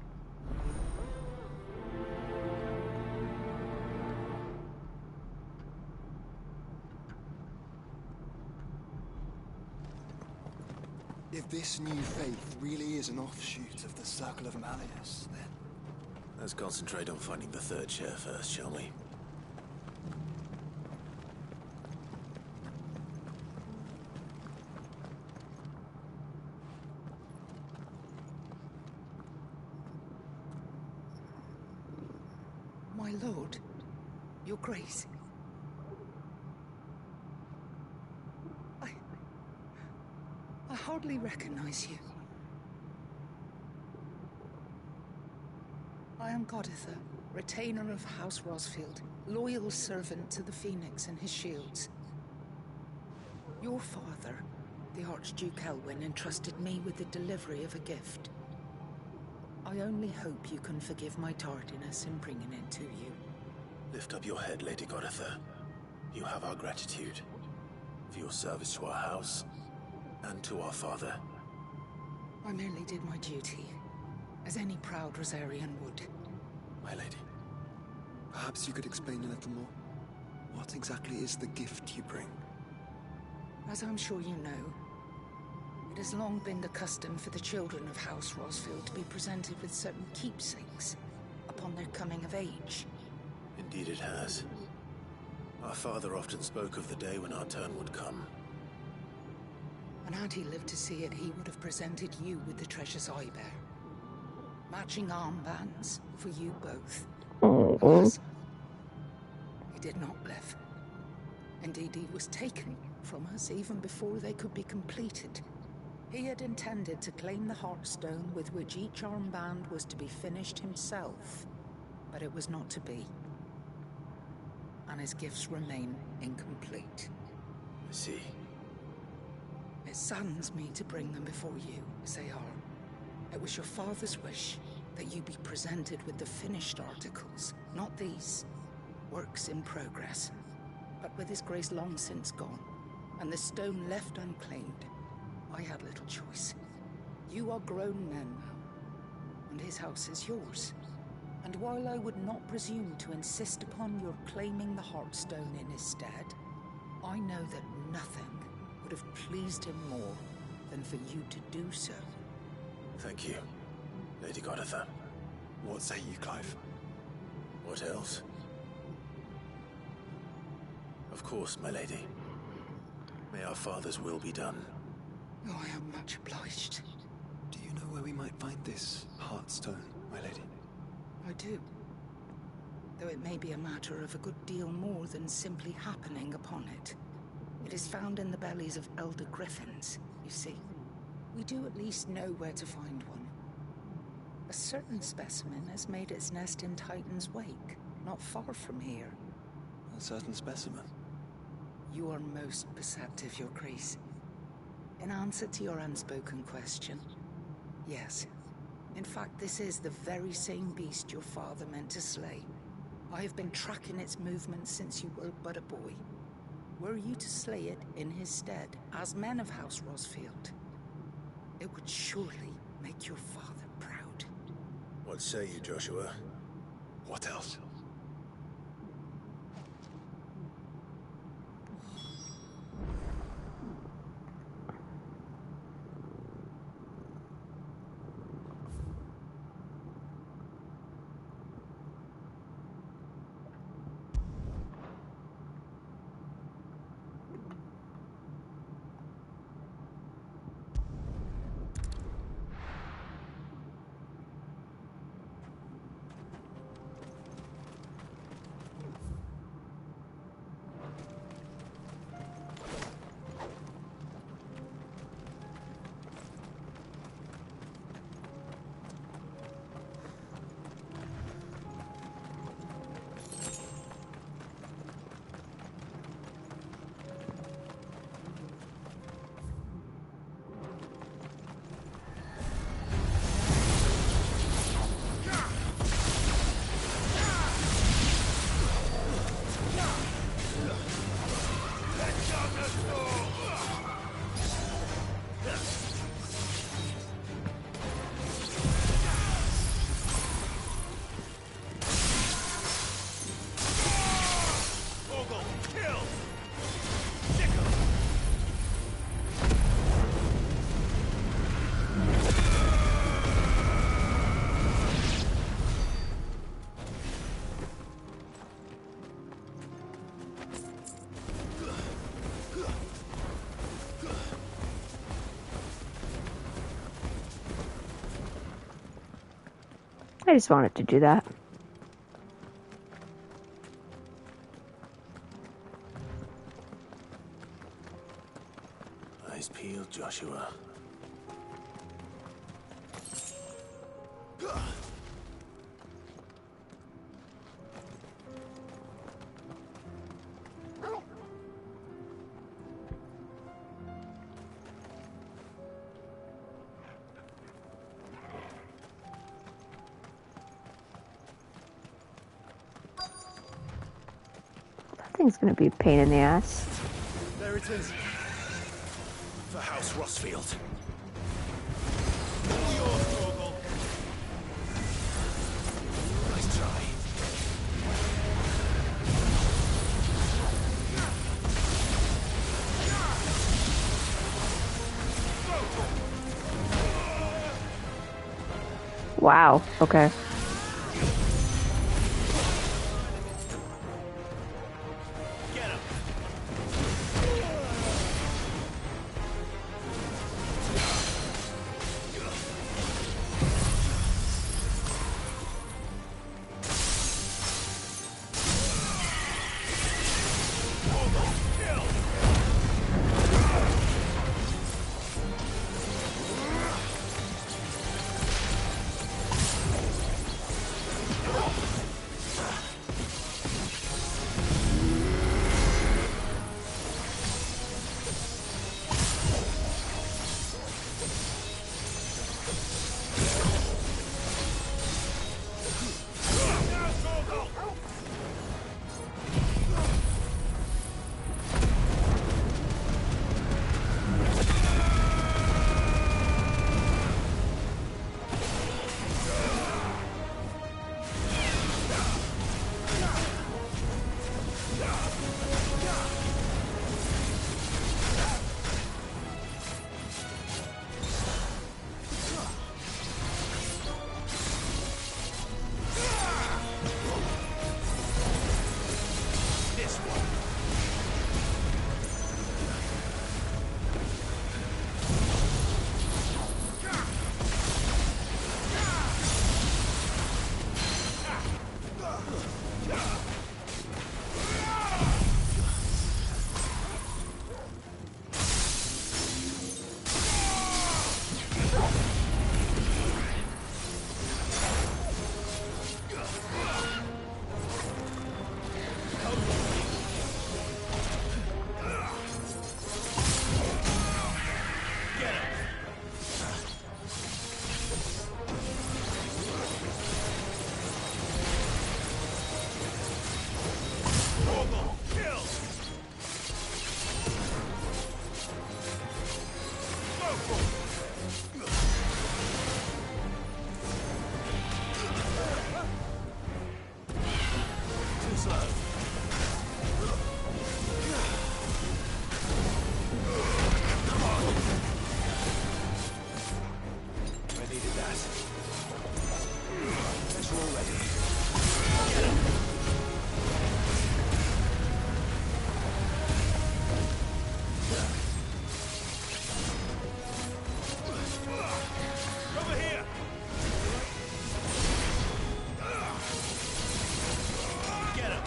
If this new faith really is an offshoot of the Circle of Malleus, then... Let's concentrate on finding the Third Chair first, shall we? My lord, your grace. I hardly recognize you. I am Goditha, retainer of House Rosfield, loyal servant to the Phoenix and his shields. Your father, the Archduke Elwyn, entrusted me with the delivery of a gift. I only hope you can forgive my tardiness in bringing it to you. Lift up your head, Lady Goditha. You have our gratitude for your service to our house and to our father. I merely did my duty, as any proud Rosarian would. My lady. Perhaps you could explain a little more. What exactly is the gift you bring? As I'm sure you know, it has long been the custom for the children of House Rosfield to be presented with certain keepsakes upon their coming of age. Indeed it has. Our father often spoke of the day when our turn would come. And had he lived to see it, he would have presented you with the treasures I bear. Matching armbands for you both. Alas, he did not live. Indeed, he was taken from us even before they could be completed. He had intended to claim the Heartstone with which each armband was to be finished himself, but it was not to be. And his gifts remain incomplete. I see. It saddens me to bring them before you, as they are. It was your father's wish that you be presented with the finished articles, not these. Works in progress. But with his grace long since gone, and the stone left unclaimed, I had little choice. You are grown men now, and his house is yours. And while I would not presume to insist upon your claiming the Heartstone in his stead, I know that nothing would have pleased him more than for you to do so. Thank you, Lady Goditha. What say you, Clive? What else? Of course, my lady. May our father's will be done. Oh, I am much obliged. Do you know where we might find this Heartstone, my lady? I do. Though it may be a matter of a good deal more than simply happening upon it. It is found in the bellies of elder griffins, you see. We do at least know where to find one. A certain specimen has made its nest in Titan's Wake, not far from here. A certain specimen? You are most perceptive, Your Grace. In answer to your unspoken question, yes. In fact, this is the very same beast your father meant to slay. I have been tracking its movements since you were but a boy. Were you to slay it in his stead, as men of House Rosfield, it would surely make your father proud. What say you, Joshua? What else? I just wanted to do that. Eyes peeled, Joshua. That thing's gonna be a pain in the ass. There it is. For House Rosfield. All yours, Torgal. Nice try. Wow, okay. that. Guess we're all ready. Get him! Over here! Get him!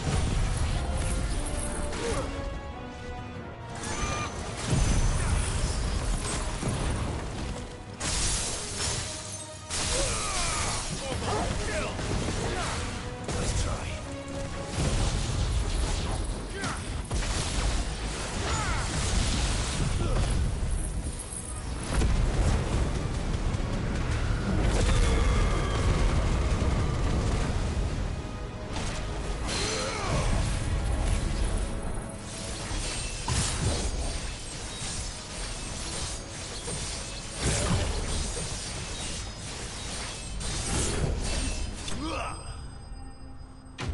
Nice try.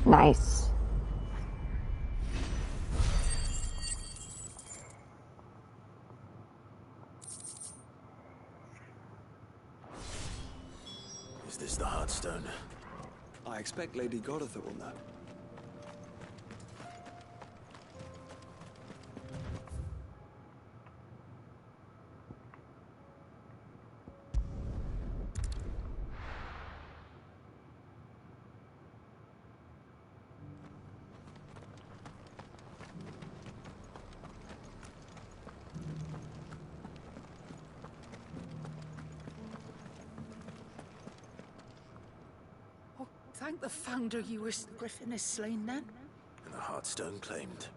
Nice. Is this the Heartstone? I expect Lady Goditha will know. Thank the Founder you were Griffin is slain then. And the Heartstone claimed.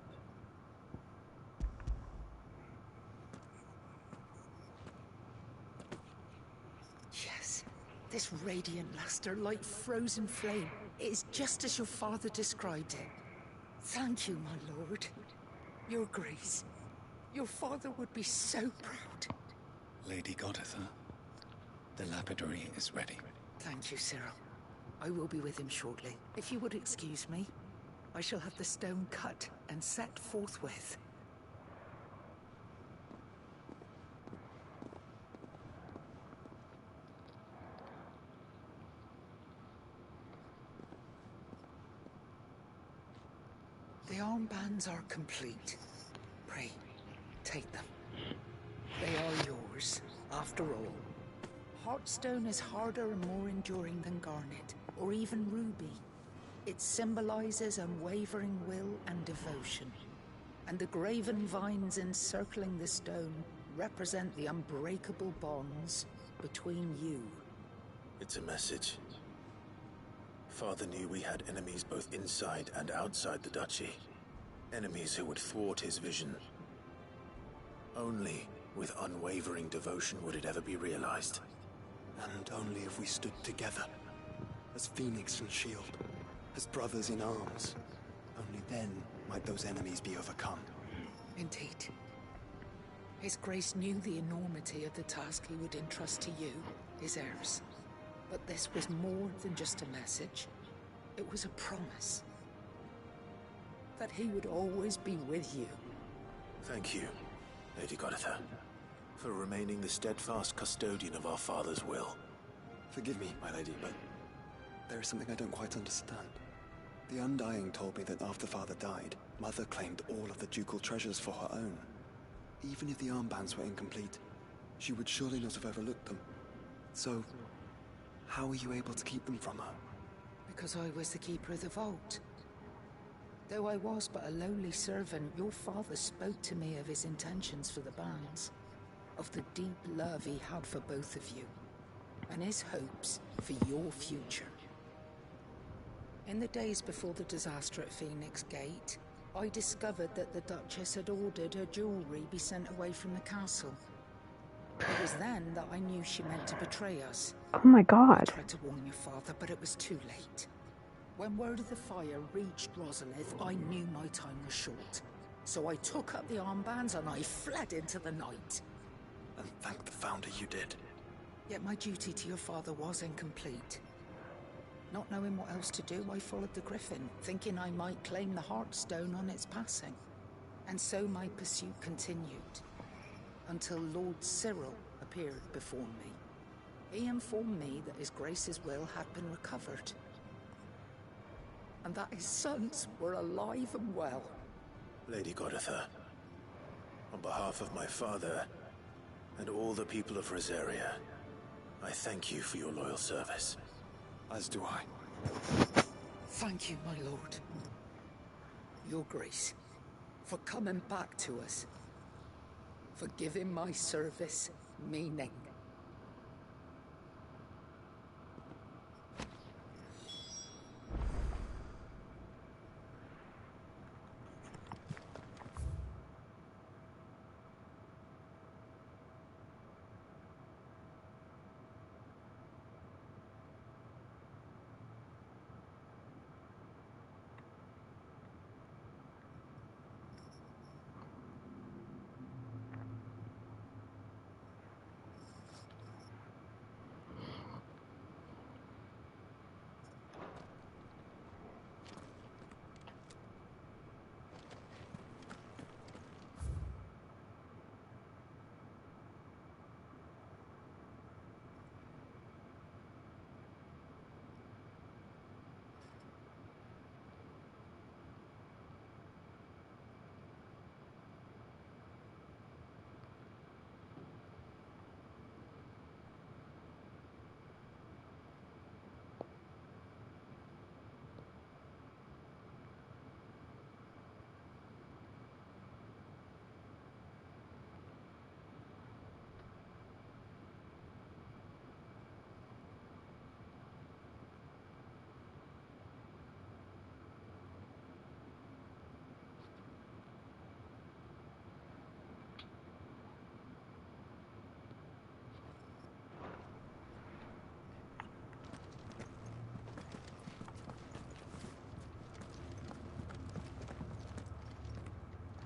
Yes, this radiant luster like frozen flame. It is just as your father described it. Thank you, my lord. Your grace. Your father would be so proud. Lady Goditha, the lapidary is ready. Thank you, Cyril. I will be with him shortly. If you would excuse me, I shall have the stone cut and set forthwith. The armbands are complete. Pray, take them. They are yours, after all. Heartstone is harder and more enduring than garnet, or even ruby. It symbolizes unwavering will and devotion. And the graven vines encircling the stone represent the unbreakable bonds between you. It's a message. Father knew we had enemies both inside and outside the duchy. Enemies who would thwart his vision. Only with unwavering devotion would it ever be realized. And only if we stood together, as Phoenix and Shield, as brothers in arms. Only then might those enemies be overcome. Indeed. His Grace knew the enormity of the task he would entrust to you, his heirs. But this was more than just a message. It was a promise. That he would always be with you. Thank you, Lady Goditha, for remaining the steadfast custodian of our father's will. Forgive me, my lady, but there is something I don't quite understand. The Undying told me that after Father died, Mother claimed all of the ducal treasures for her own. Even if the armbands were incomplete, she would surely not have overlooked them. So, how were you able to keep them from her? Because I was the keeper of the vault. Though I was but a lowly servant, your father spoke to me of his intentions for the bands, of the deep love he had for both of you, and his hopes for your future. In the days before the disaster at Phoenix Gate, I discovered that the Duchess had ordered her jewelry be sent away from the castle. It was then that I knew she meant to betray us. Oh my god. I tried to warn your father, but it was too late. When word of the fire reached Rosalith, I knew my time was short. So I took up the armbands and I fled into the night. And thank the Founder you did. Yet my duty to your father was incomplete. Not knowing what else to do, I followed the Griffin, thinking I might claim the Heartstone on its passing. And so my pursuit continued, until Lord Cyril appeared before me. He informed me that His Grace's will had been recovered, and that his sons were alive and well. Lady Goditha, on behalf of my father and all the people of Rosaria, I thank you for your loyal service. As do I. Thank you, my lord. Your Grace, for coming back to us, for giving my service meaning.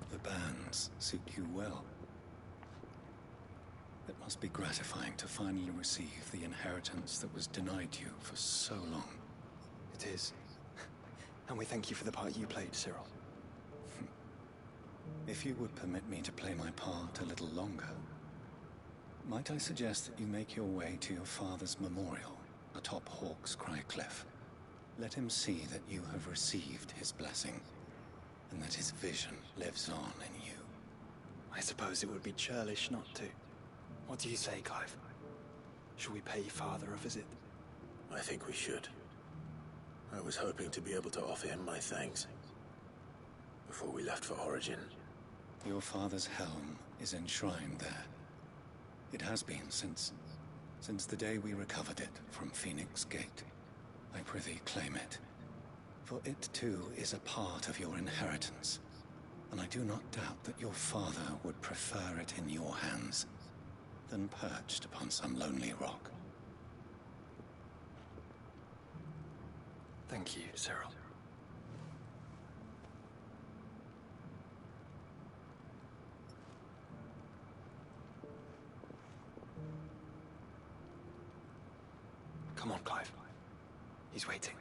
The bands suit you well. It must be gratifying to finally receive the inheritance that was denied you for so long. It is. And we thank you for the part you played, Cyril. If you would permit me to play my part a little longer, might I suggest that you make your way to your father's memorial atop Hawk's Cry Cliff? Let him see that you have received his blessing, and that his vision lives on in you. I suppose it would be churlish not to. What do you say, Clive? Shall we pay Father a visit? I think we should. I was hoping to be able to offer him my thanks before we left for Origin. Your father's helm is enshrined there. It has been since the day we recovered it from Phoenix Gate. I prithee claim it, for it too is a part of your inheritance, and I do not doubt that your father would prefer it in your hands than perched upon some lonely rock. Thank you, Cyril. Come on, Clive. He's waiting.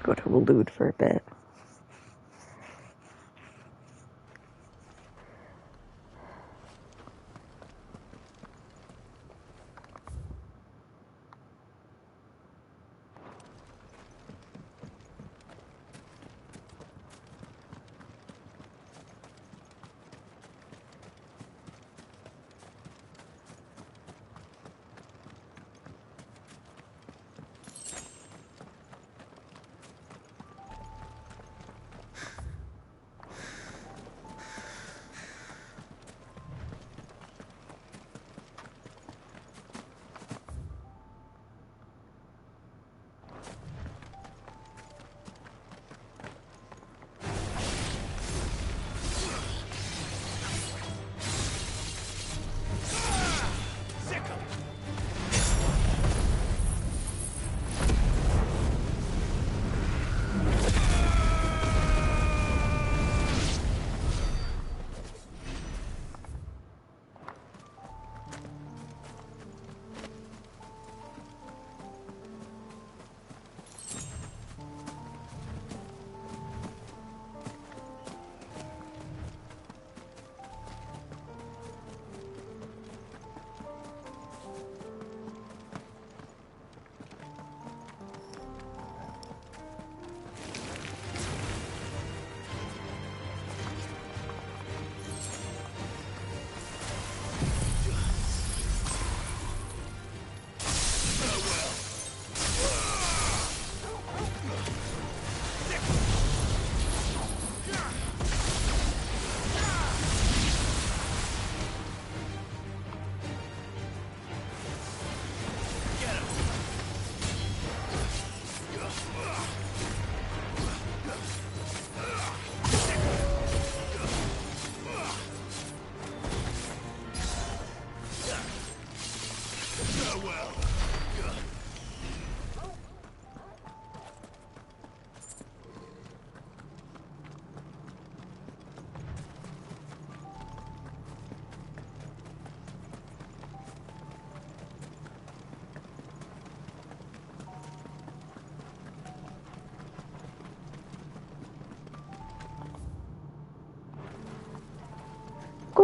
Go to Waloed for a bit.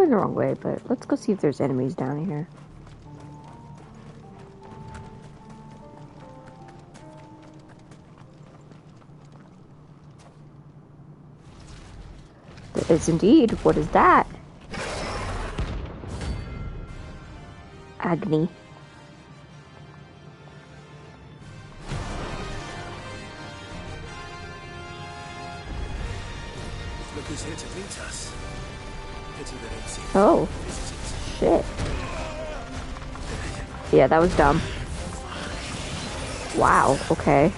going the wrong way, but let's go see if there's enemies down here. There is indeed. What is that? Agni. Look who's here to greet us. Pity they don't see Oh. Shit. Yeah, that was dumb. Wow, okay.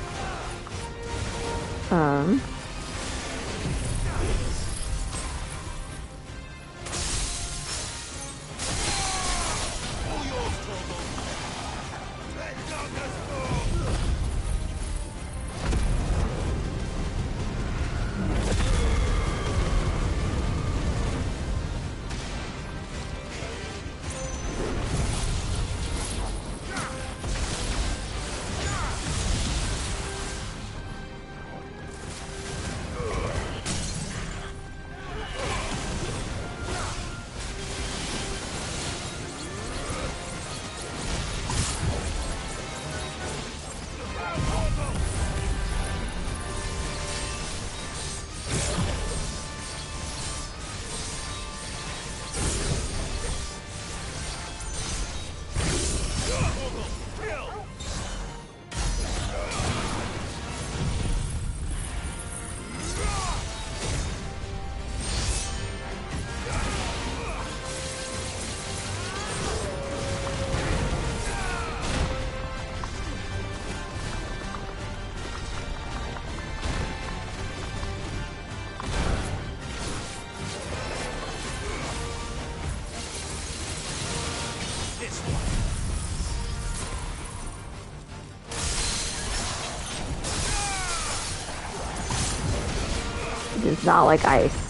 It is not like ice.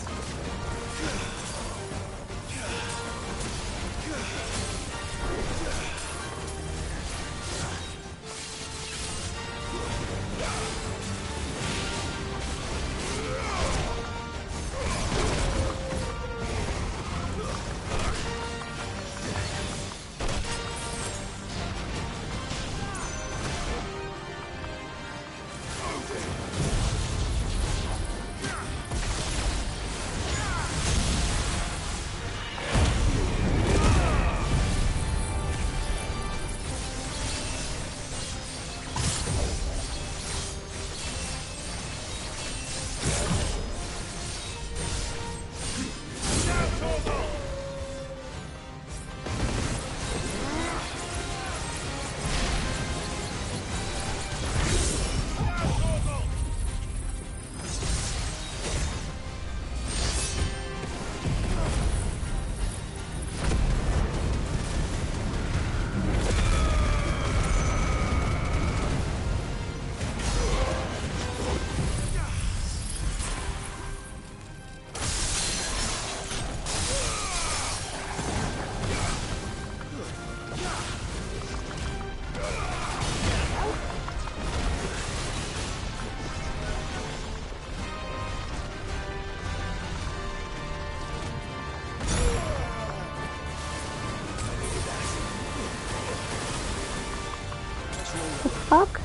Fuck.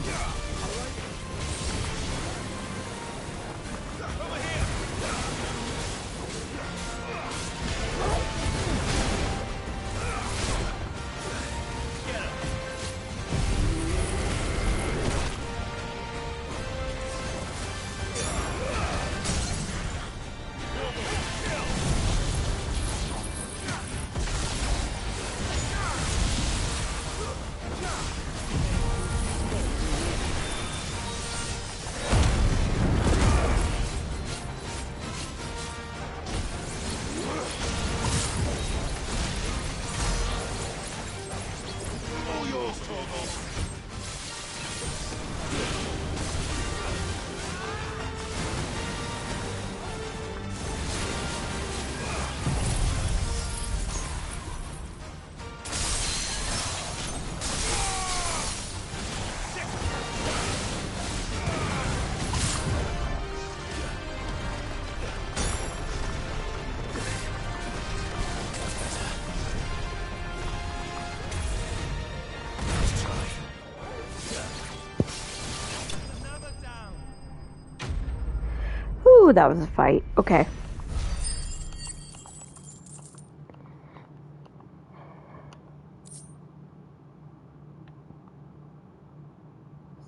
Ooh, that was a fight. Okay.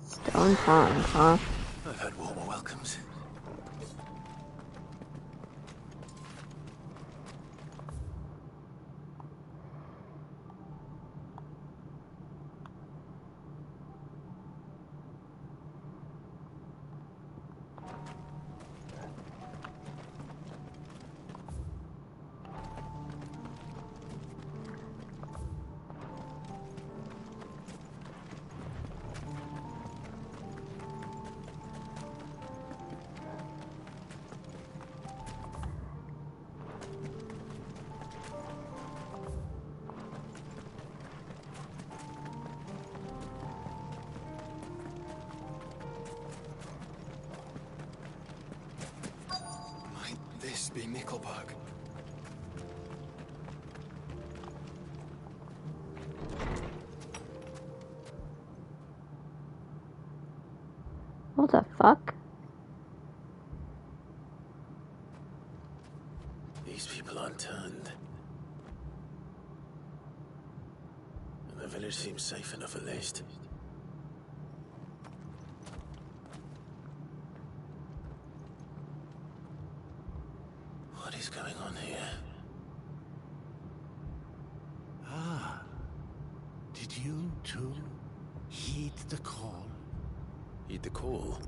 Stone pond, huh? I've had warmer welcomes. This be Nickelberg. What the fuck? These people aren't turned. And the village seems safe enough at least. What is going on here? Ah. Did you too heed the call? Heed the call?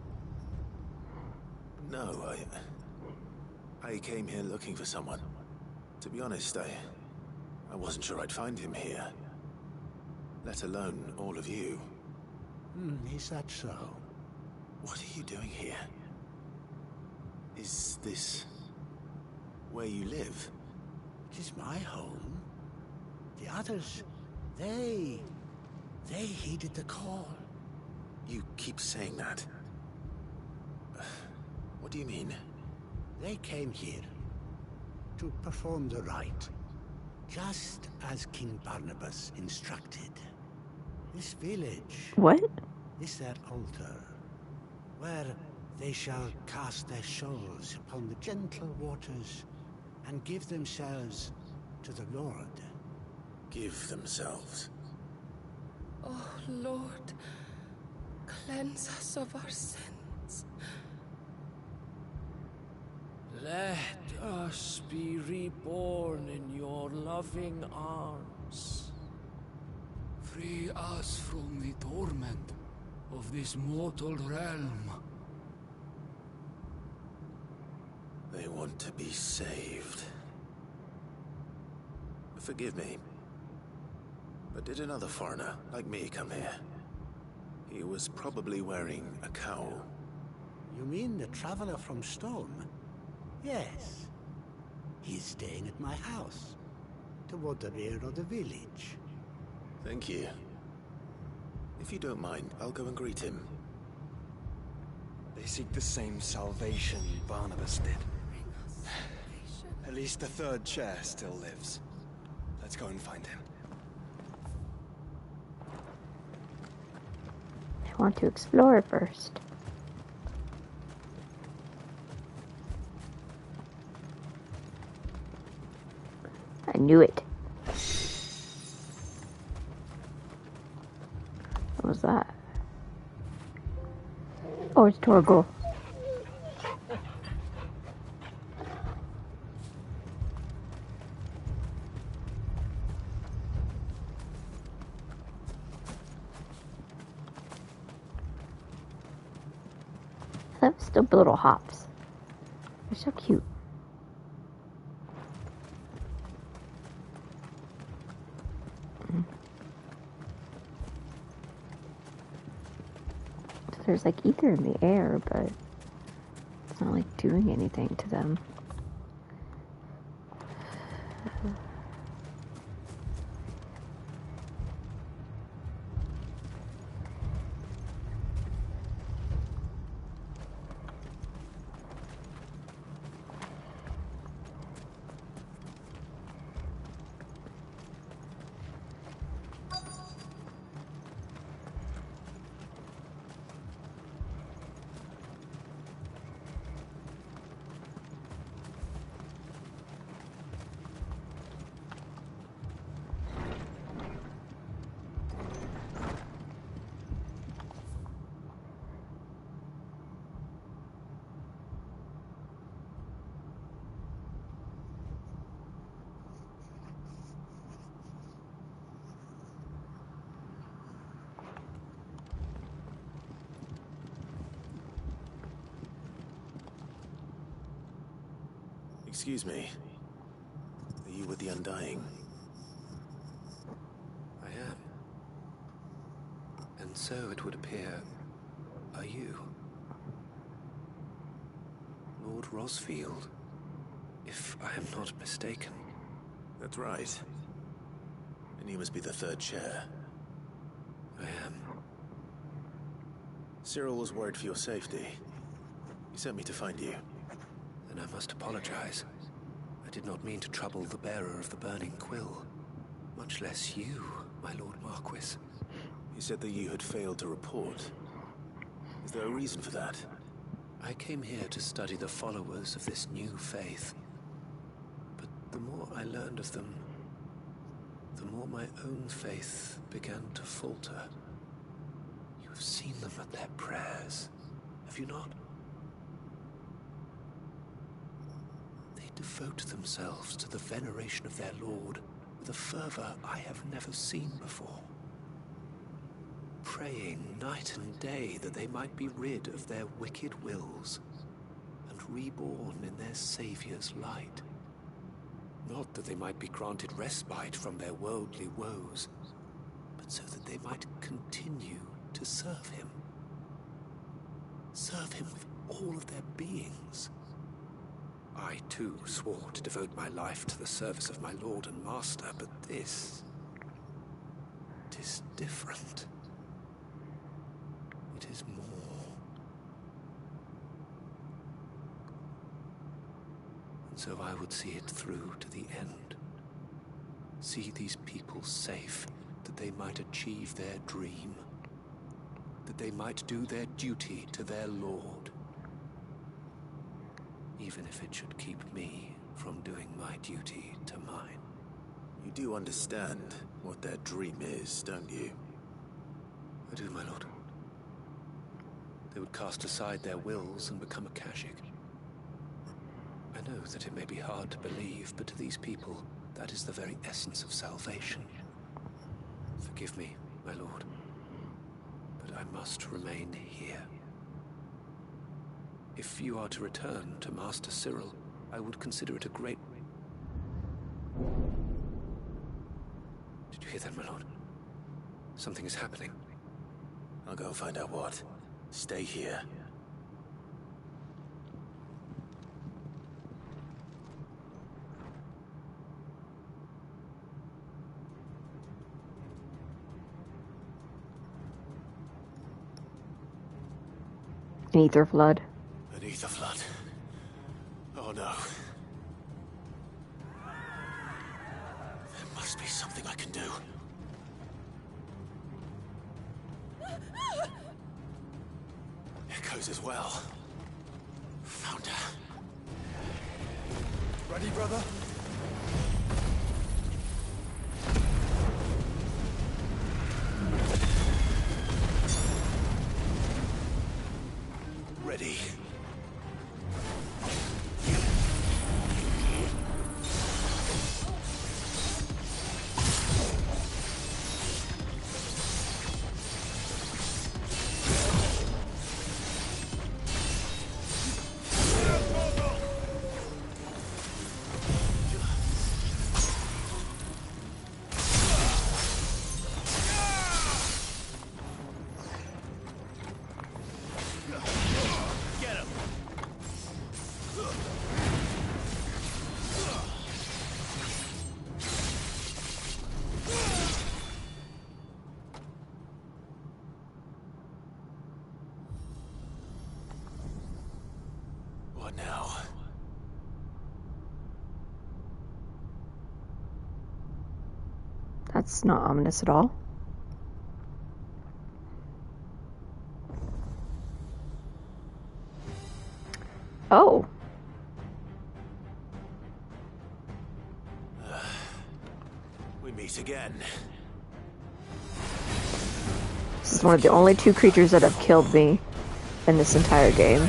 No, I came here looking for someone. To be honest, I wasn't sure I'd find him here. Let alone all of you. Is that so? What are you doing here? Is this where you live? It is my home. The others, they heeded the call. You keep saying that. What do you mean? They came here to perform the rite, just as King Barnabas instructed. This village... What? Is their altar, where they shall cast their souls upon the gentle waters and give themselves to the Lord. Give themselves? Oh, Lord, cleanse us of our sins. Let us be reborn in your loving arms. Free us from the torment of this mortal realm. They want to be saved. Forgive me, but did another foreigner like me come here? He was probably wearing a cowl. You mean the traveler from Stone? Yes. He's staying at my house, toward the rear of the village. Thank you. If you don't mind, I'll go and greet him. They seek the same salvation Barnabas did. At least the third chair still lives. Let's go and find him. I want to explore first. I knew it. What was that? Oh, it's Torgal. I love stupid little hops. They're so cute. So there's like ether in the air, but it's not like doing anything to them. Excuse me. Are you with the Undying? I am. And so it would appear, are you? Lord Rosfield, if I am not mistaken. That's right. And you must be the third chair. I am. Cyril was worried for your safety. He sent me to find you. Then I must apologize. I did not mean to trouble the bearer of the burning quill. Much less you, my Lord Marquis. He said that you had failed to report. Is there a reason for that? I came here to study the followers of this new faith. But the more I learned of them, the more my own faith began to falter. You have seen them at their prayers, have you not? They devote themselves to the veneration of their Lord with a fervor I have never seen before. Praying night and day that they might be rid of their wicked wills and reborn in their Saviour's light. Not that they might be granted respite from their worldly woes, but so that they might continue to serve him. Serve him with all of their beings. I, too, swore to devote my life to the service of my Lord and Master, but this... it is different. It is more. And so I would see it through to the end. See these people safe, that they might achieve their dream. That they might do their duty to their Lord. Even if it should keep me from doing my duty to mine. You do understand what their dream is, don't you? I do, my lord. They would cast aside their wills and become a Kashik. I know that it may be hard to believe, but to these people, that is the very essence of salvation. Forgive me, my lord, but I must remain here. If you are to return to Master Cyril, I would consider it a great... Did you hear that, my lord? Something is happening. I'll go and find out what. Stay here. An ether flood. An ether flood. Oh no. There must be something I can do. Echoes as well. Found her. Ready, brother? Ready. What now? That's not ominous at all. Oh. We meet again. This is one of the only two creatures that have killed me in this entire game.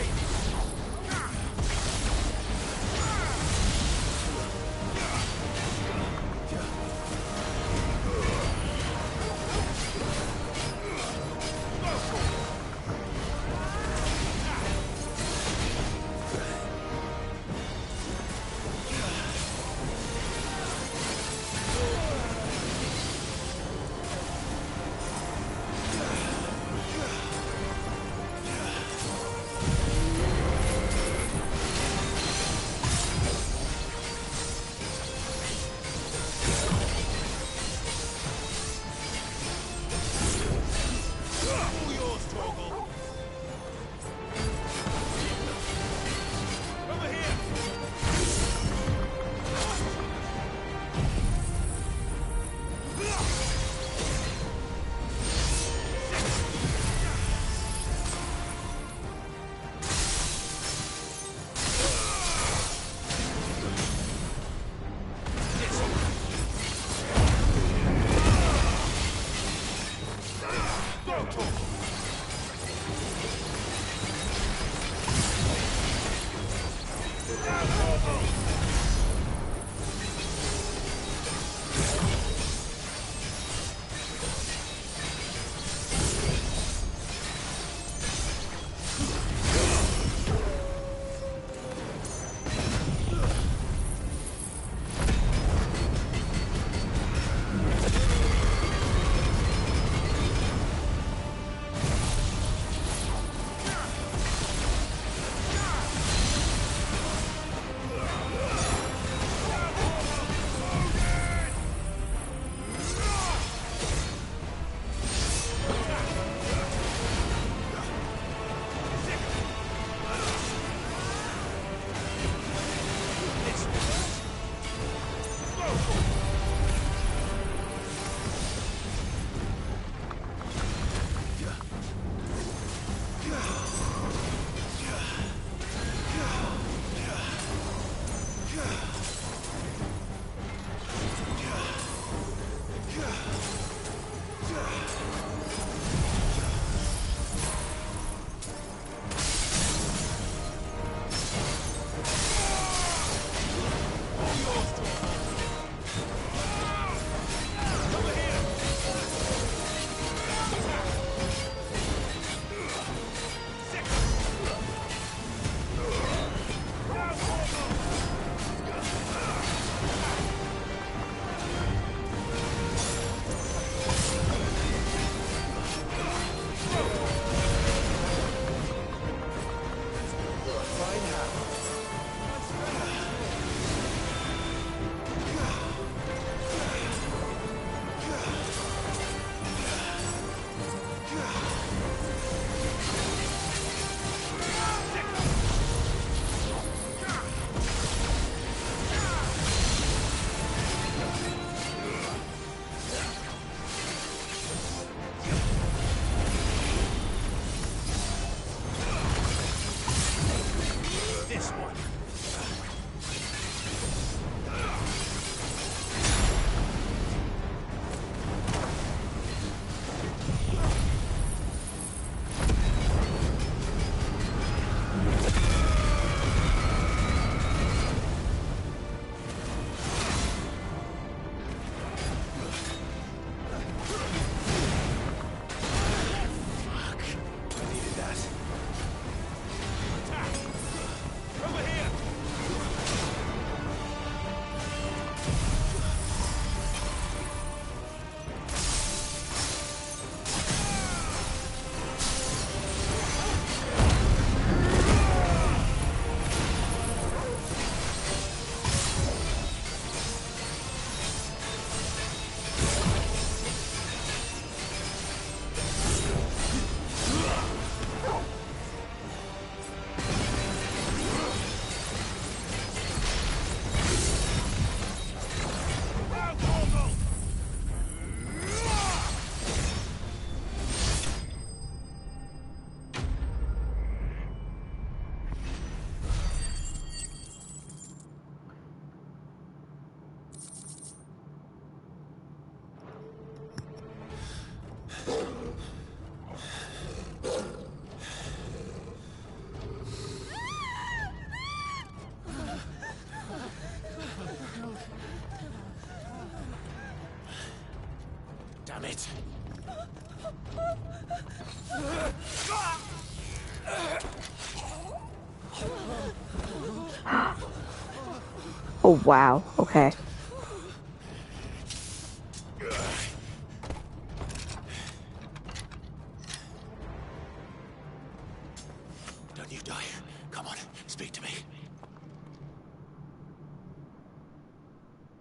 Damn it! Oh wow, okay. Don't you die. Come on, speak to me.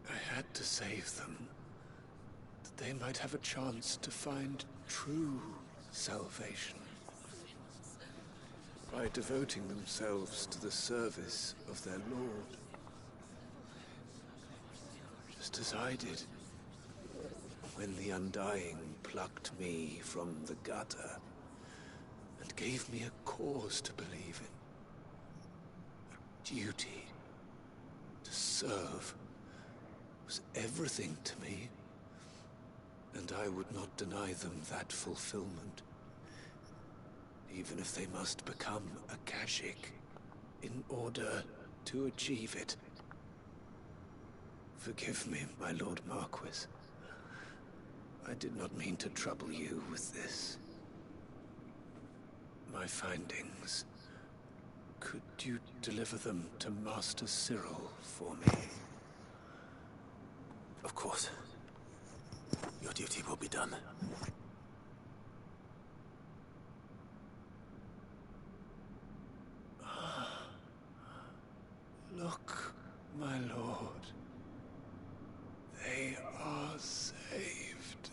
I had to save them, that they might have a chance to find true salvation. By devoting themselves to the service of their Lord. Just as I did, when the Undying plucked me from the gutter and gave me a cause to believe in. A duty to serve was everything to me, and I would not deny them that fulfillment. even if they must become Akashic in order to achieve it. Forgive me, my Lord Marquis. I did not mean to trouble you with this. My findings. Could you deliver them to Master Cyril for me? Of course. Your duty will be done. Look, my lord. They are saved.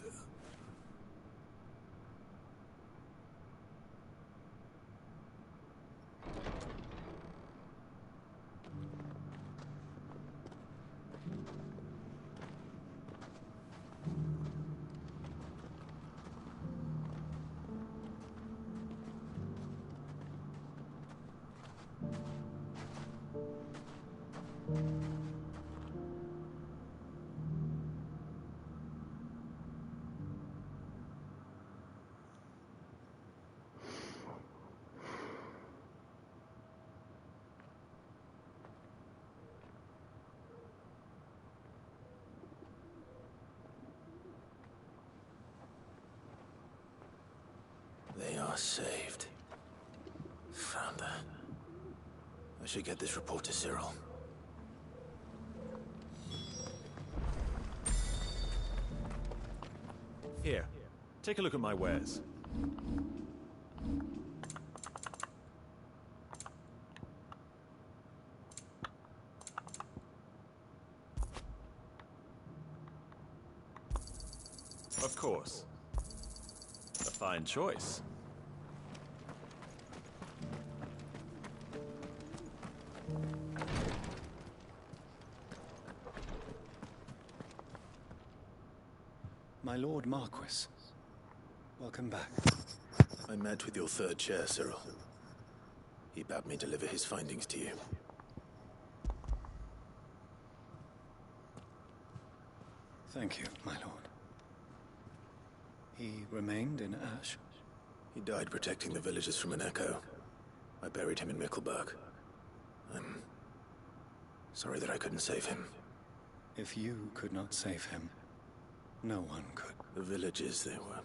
They are saved. Found that. I should get this report to Cyril. Here, take a look at my wares. Of course. A fine choice. My Lord Marquis, welcome back. I met with your third chair, Cyril. He bade me deliver his findings to you. Thank you, my lord. He remained in Ash? He died protecting the villagers from an echo. I buried him in Mickelberg. I'm sorry that I couldn't save him. If you could not save him, no one could. The villagers, they were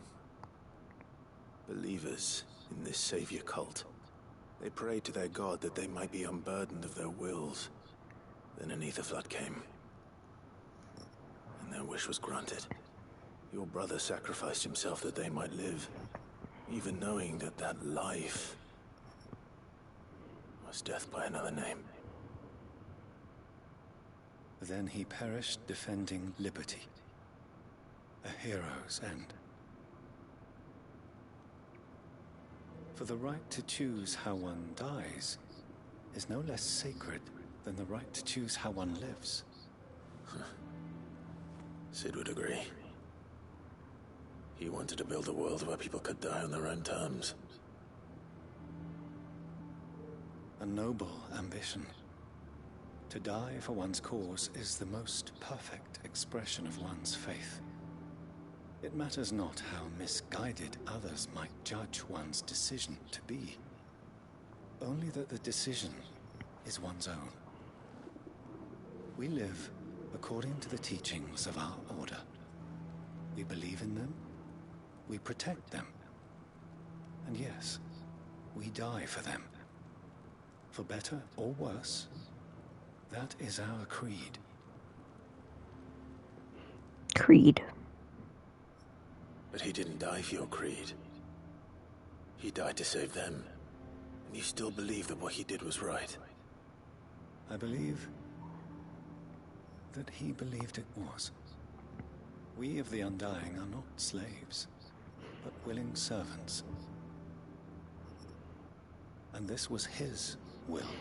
believers in this savior cult. They prayed to their god that they might be unburdened of their wills. Then an ether flood came, and their wish was granted. Your brother sacrificed himself that they might live, even knowing that that life was death by another name. Then he perished defending liberty. A hero's end. For the right to choose how one dies is no less sacred than the right to choose how one lives. Sid would agree. He wanted to build a world where people could die on their own terms. A noble ambition. To die for one's cause is the most perfect expression of one's faith. It matters not how misguided others might judge one's decision to be. Only that the decision is one's own. We live according to the teachings of our order. We believe in them, we protect them, and yes, we die for them. For better or worse, that is our creed. Creed. But he didn't die for your creed. He died to save them. And you still believe that what he did was right. I believe that he believed it was. We of the Undying are not slaves, but willing servants. And this was his will,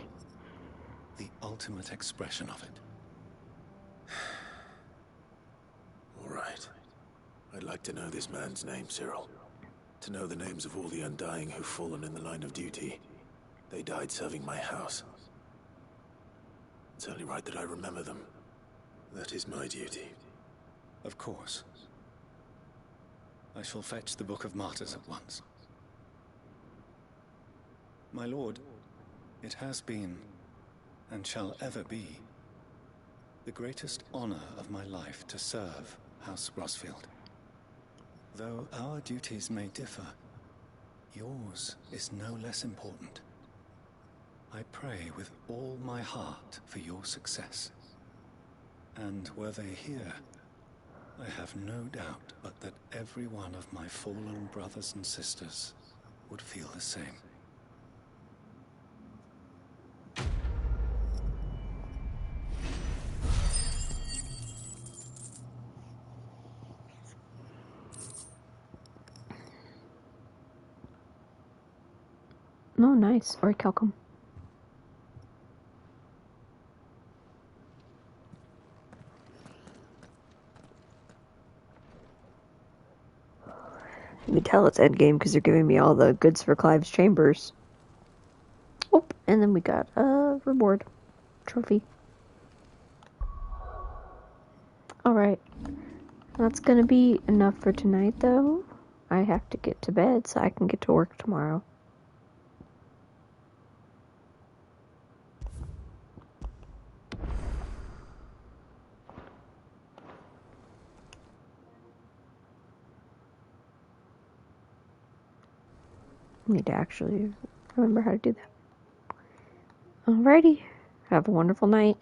the ultimate expression of it. All right. I'd like to know this man's name, Cyril. To know the names of all the Undying who've fallen in the line of duty. They died serving my house. It's only right that I remember them. That is my duty. Of course. I shall fetch the Book of Martyrs at once. My lord, it has been, and shall ever be, the greatest honor of my life to serve House Rosfield. Though our duties may differ, yours is no less important. I pray with all my heart for your success. And were they here, I have no doubt but that every one of my fallen brothers and sisters would feel the same. Oh, nice. Orichalcum. You can tell it's Endgame because they're giving me all the goods for Clive's chambers. Oh, and then we got a reward. Trophy. Alright. That's gonna be enough for tonight, though. I have to get to bed so I can get to work tomorrow. I need to actually remember how to do that. Alrighty. Have a wonderful night.